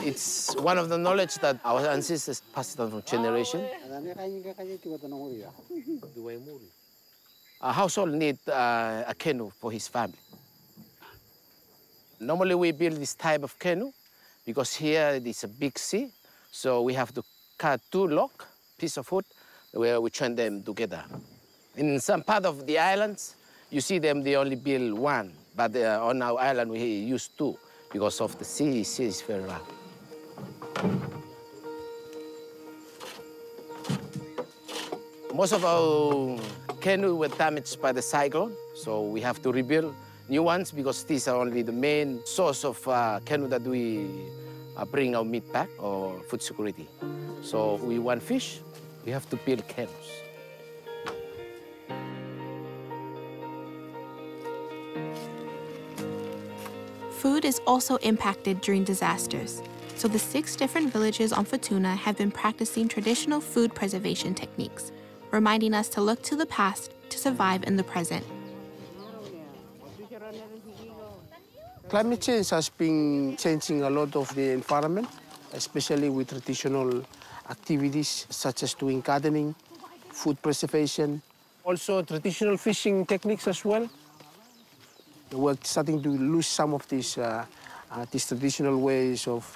It's one of the knowledge that our ancestors passed on from generation. A household needs a canoe for his family. Normally we build this type of canoe because here it is a big sea, so we have to cut 2 logs, piece of wood, where we join them together. In some part of the islands, you see them, they only build 1, but on our island we use 2 because of the sea is very rough. Most of our canoe were damaged by the cyclone, so we have to rebuild new ones because these are only the main source of canoe that we bring our meat back or food security. So we want fish, we have to build canoes. Food is also impacted during disasters, so the 6 different villages on Futuna have been practicing traditional food preservation techniques, reminding us to look to the past to survive in the present. Climate change has been changing a lot of the environment, especially with traditional activities such as doing gardening, food preservation, also traditional fishing techniques as well. We're starting to lose some of these traditional ways of,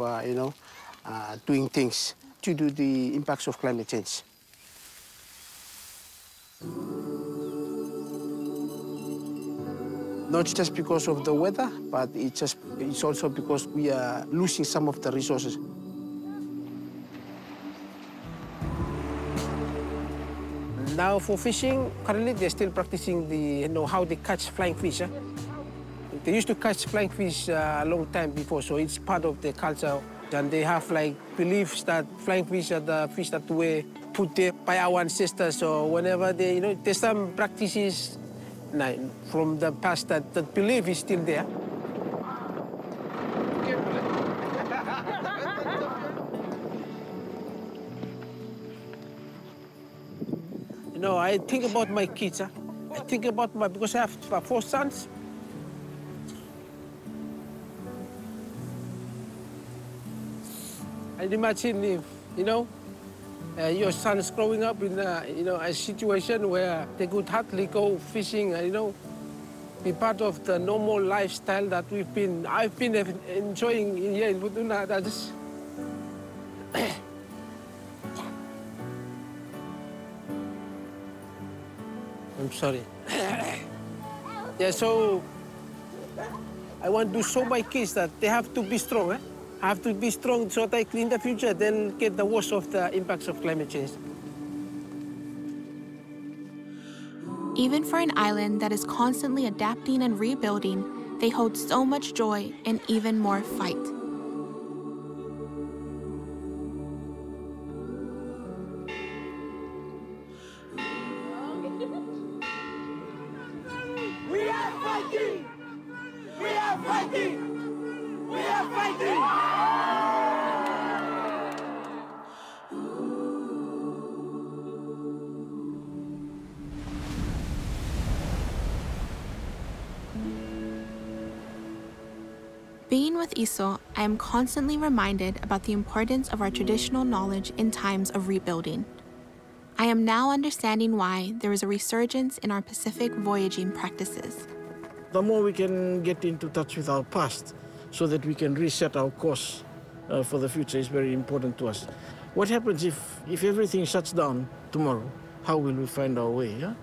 doing things due to the impacts of climate change. Not just because of the weather, but it's also because we are losing some of the resources. Now for fishing, currently they're still practicing how they catch flying fish. They used to catch flying fish a long time before, so it's part of their culture. And they have beliefs that flying fish are the fish that were put there by our ancestors. So whenever there's some practices from the past that belief is still there. I think about my kids. I think about because I have 4 sons. And imagine if, your son's growing up in a situation where they could hardly go fishing, be part of the normal lifestyle that I've been enjoying here in Futuna. I'm sorry. Yeah, so I want to show my kids that they have to be strong, have to be strong so that in the future they'll get the worst of the impacts of climate change. Even for an island that is constantly adapting and rebuilding, they hold so much joy and even more fight. We are fighting! We are fighting! We are fighting! Being with Iso, I am constantly reminded about the importance of our traditional knowledge in times of rebuilding. I am now understanding why there is a resurgence in our Pacific voyaging practices. The more we can get into touch with our past so that we can reset our course for the future is very important to us. What happens if everything shuts down tomorrow? How will we find our way? Yeah?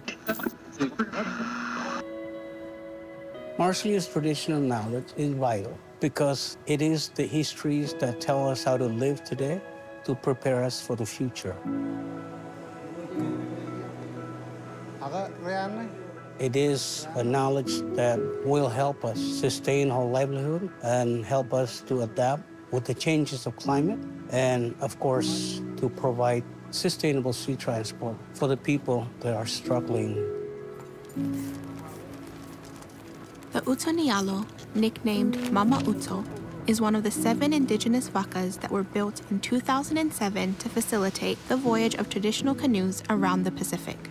Marshallese traditional knowledge is vital because it is the histories that tell us how to live today to prepare us for the future. It is a knowledge that will help us sustain our livelihood and help us to adapt with the changes of climate and, of course, to provide sustainable sea transport for the people that are struggling. The Utonialo, nicknamed Mama Uto, is one of the 7 indigenous vacas that were built in 2007 to facilitate the voyage of traditional canoes around the Pacific.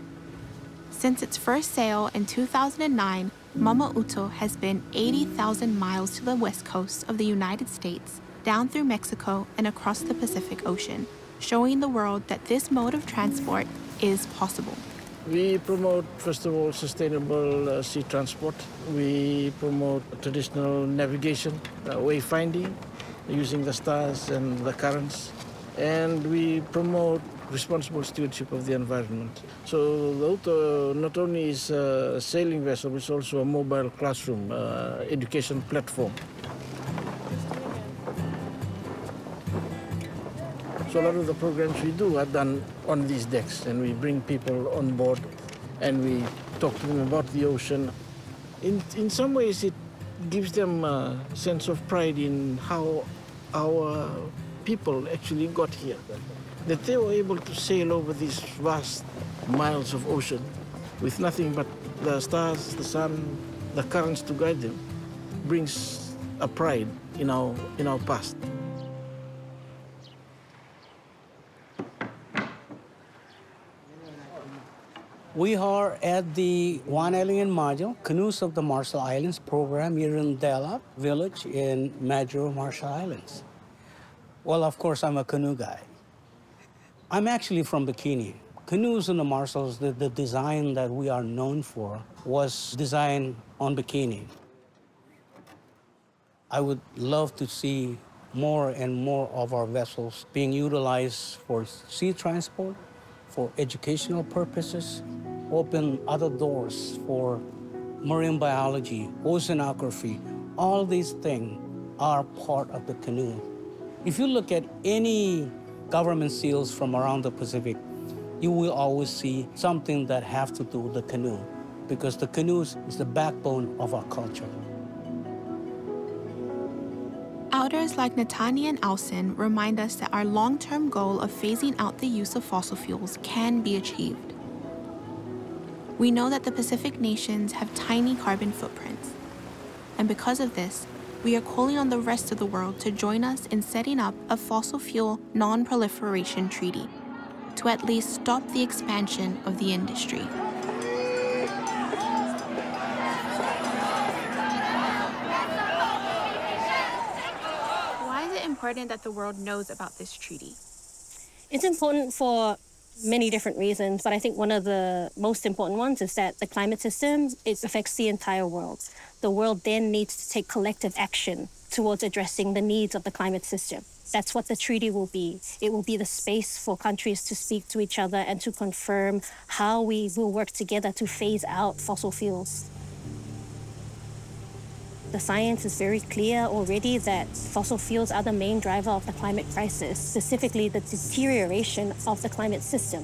Since its first sail in 2009, Mama Uto has been 80,000 miles to the west coast of the United States, down through Mexico and across the Pacific Ocean, showing the world that this mode of transport is possible. We promote, first of all, sustainable sea transport. We promote traditional navigation, wayfinding, using the stars and the currents. And we promote responsible stewardship of the environment. So the Uto not only is a sailing vessel, it's also a mobile classroom, education platform. So a lot of the programs we do are done on these decks, and we bring people on board and we talk to them about the ocean. In some ways, it gives them a sense of pride in how our people actually got here. That they were able to sail over these vast miles of ocean with nothing but the stars, the sun, the currents to guide them, brings a pride in our past. We are at the One Alien Module, Canoes of the Marshall Islands program here in Delap village in Majuro, Marshall Islands. Well, of course, I'm a canoe guy. I'm actually from Bikini. Canoes in the Marshalls, the design that we are known for, was designed on Bikini. I would love to see more and more of our vessels being utilized for sea transport, for educational purposes, open other doors for marine biology, oceanography. All these things are part of the canoe. If you look at any government seals from around the Pacific, you will always see something that have to do with the canoe, because the canoe is the backbone of our culture. Outers like Natani and Alson remind us that our long-term goal of phasing out the use of fossil fuels can be achieved. We know that the Pacific nations have tiny carbon footprints, and because of this, we are calling on the rest of the world to join us in setting up a fossil fuel non-proliferation treaty to at least stop the expansion of the industry. Why is it important that the world knows about this treaty? It's important for many different reasons, but I think one of the most important ones is that the climate system, it affects the entire world. The world then needs to take collective action towards addressing the needs of the climate system. That's what the treaty will be. It will be the space for countries to speak to each other and to confirm how we will work together to phase out fossil fuels. The science is very clear already that fossil fuels are the main driver of the climate crisis, specifically the deterioration of the climate system.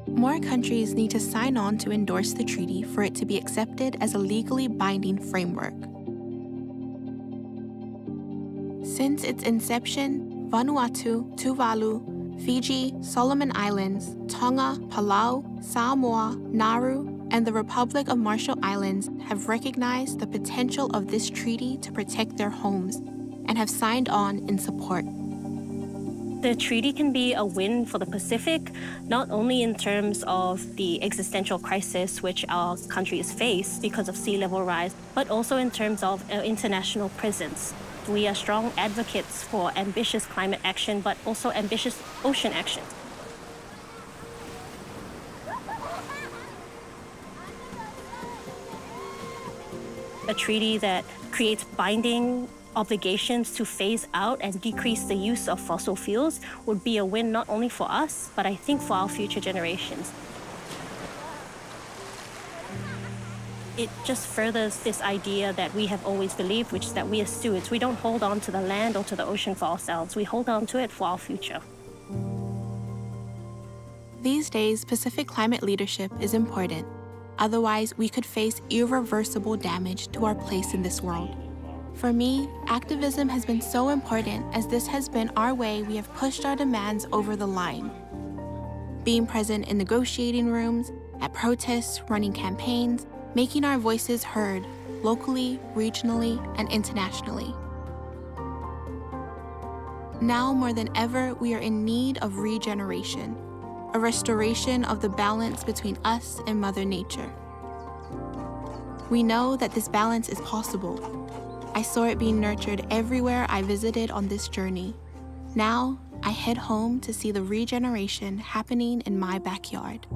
More countries need to sign on to endorse the treaty for it to be accepted as a legally binding framework. Since its inception, Vanuatu, Tuvalu, Fiji, Solomon Islands, Tonga, Palau, Samoa, Nauru, and the Republic of Marshall Islands have recognized the potential of this treaty to protect their homes and have signed on in support. The treaty can be a win for the Pacific, not only in terms of the existential crisis which our countries face because of sea level rise, but also in terms of our international presence. We are strong advocates for ambitious climate action, but also ambitious ocean action. A treaty that creates binding obligations to phase out and decrease the use of fossil fuels would be a win not only for us, but I think for our future generations. It just furthers this idea that we have always believed, which is that we are stewards. We don't hold on to the land or to the ocean for ourselves. We hold on to it for our future. These days, Pacific climate leadership is important. Otherwise, we could face irreversible damage to our place in this world. For me, activism has been so important as this has been our way we have pushed our demands over the line. Being present in negotiating rooms, at protests, running campaigns, making our voices heard locally, regionally, and internationally. Now more than ever, we are in need of regeneration, a restoration of the balance between us and Mother Nature. We know that this balance is possible. I saw it being nurtured everywhere I visited on this journey. Now, I head home to see the regeneration happening in my backyard.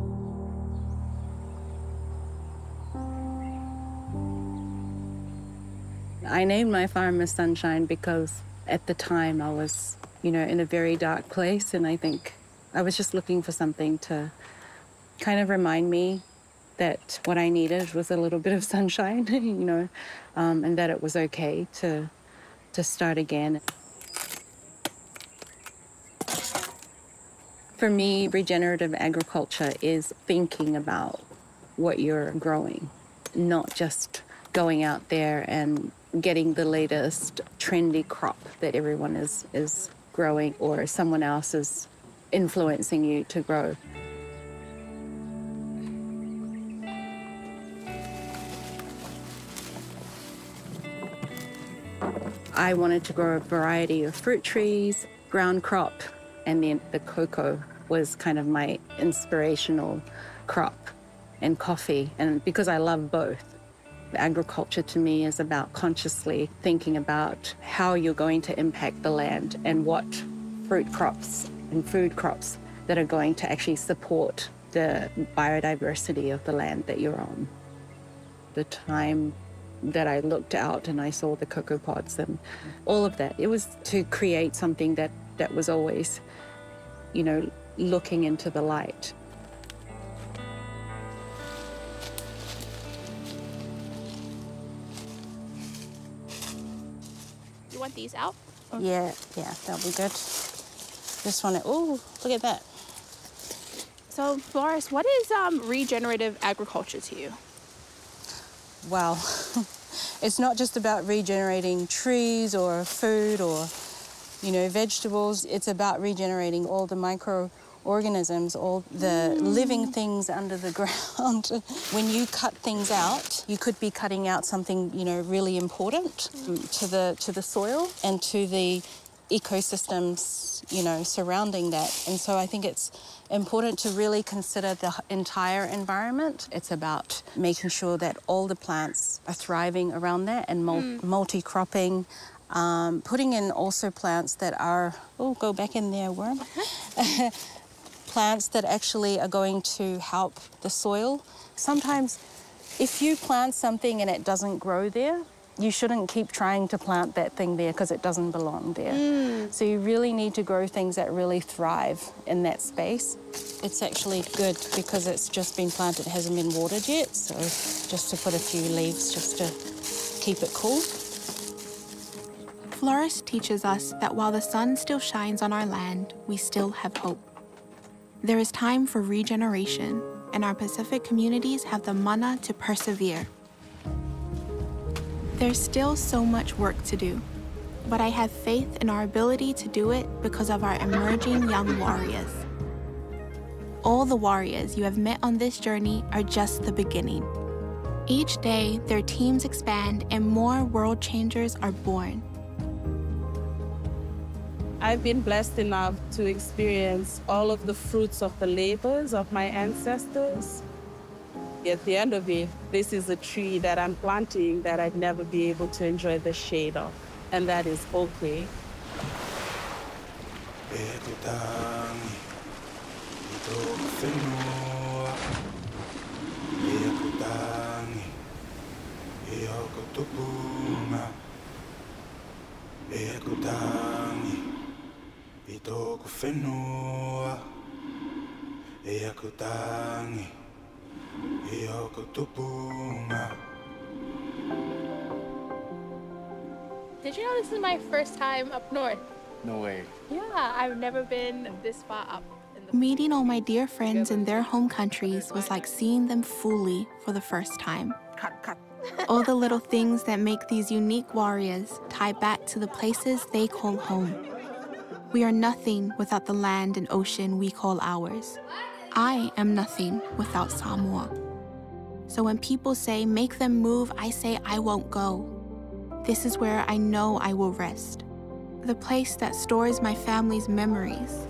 I named my farm Sunshine because at the time I was, in a very dark place, and I think I was just looking for something to kind of remind me that what I needed was a little bit of sunshine, and that it was okay to start again. For me, regenerative agriculture is thinking about what you're growing, not just going out there and getting the latest trendy crop that everyone is growing or someone else is influencing you to grow. I wanted to grow a variety of fruit trees, ground crop, and then the cocoa was kind of my inspirational crop, and coffee, and because I love both. Agriculture to me is about consciously thinking about how you're going to impact the land and what fruit crops and food crops that are going to actually support the biodiversity of the land that you're on. The time that I looked out and I saw the cocoa pods and all of that, it was to create something that was always, looking into the light. You want these out? Yeah, that'll be good. Just want to, oh, look at that. So, Flores, what is regenerative agriculture to you? Wow. It's not just about regenerating trees or food or, vegetables. It's about regenerating all the microorganisms, all the living things under the ground. When you cut things out, you could be cutting out something, really important to the soil and to the ecosystems, surrounding that. And so I think it's important to really consider the entire environment. It's about making sure that all the plants are thriving around that and multi-cropping, putting in also plants that are, go back in there, worm. Plants that actually are going to help the soil. Sometimes if you plant something and it doesn't grow there, you shouldn't keep trying to plant that thing there because it doesn't belong there. So you really need to grow things that really thrive in that space. It's actually good because it's just been planted, it hasn't been watered yet, so just to put a few leaves just to keep it cool. Flores teaches us that while the sun still shines on our land, we still have hope. There is time for regeneration, and our Pacific communities have the mana to persevere. There's still so much work to do, but I have faith in our ability to do it because of our emerging young warriors. All the warriors you have met on this journey are just the beginning. Each day, their teams expand and more world changers are born. I've been blessed enough to experience all of the fruits of the labors of my ancestors. At the end of it, this is a tree that I'm planting that I'd never be able to enjoy the shade of. and that is okay. Did you know this is my first time up north? No way. Yeah, I've never been this far up. Meeting all my dear friends in their home countries was like seeing them fully for the first time. All the little things that make these unique warriors tie back to the places they call home. We are nothing without the land and ocean we call ours. I am nothing without Samoa. So when people say, make them move, I say, I won't go. This is where I know I will rest. The place that stores my family's memories.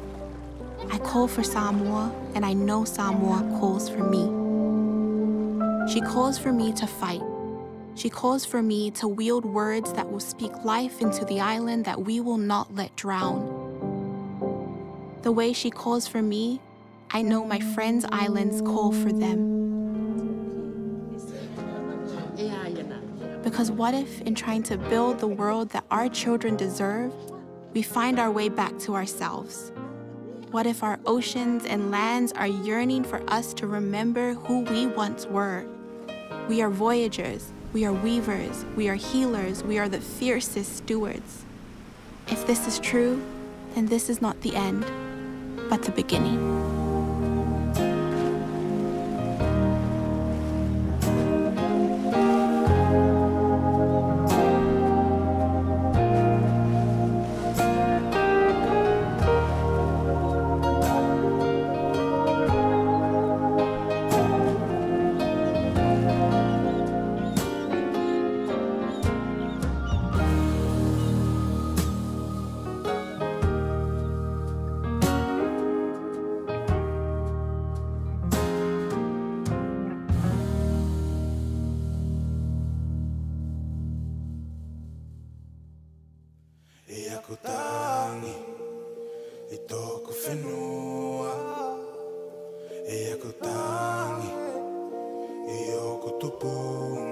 I call for Samoa, and I know Samoa calls for me. She calls for me to fight. She calls for me to wield words that will speak life into the island that we will not let drown. The way she calls for me, I know my friends' islands call for them. Because what if, in trying to build the world that our children deserve, we find our way back to ourselves? What if our oceans and lands are yearning for us to remember who we once were? We are voyagers, we are weavers, we are healers, we are the fiercest stewards. If this is true, then this is not the end, but the beginning. Kutangi, iyo kutupunga.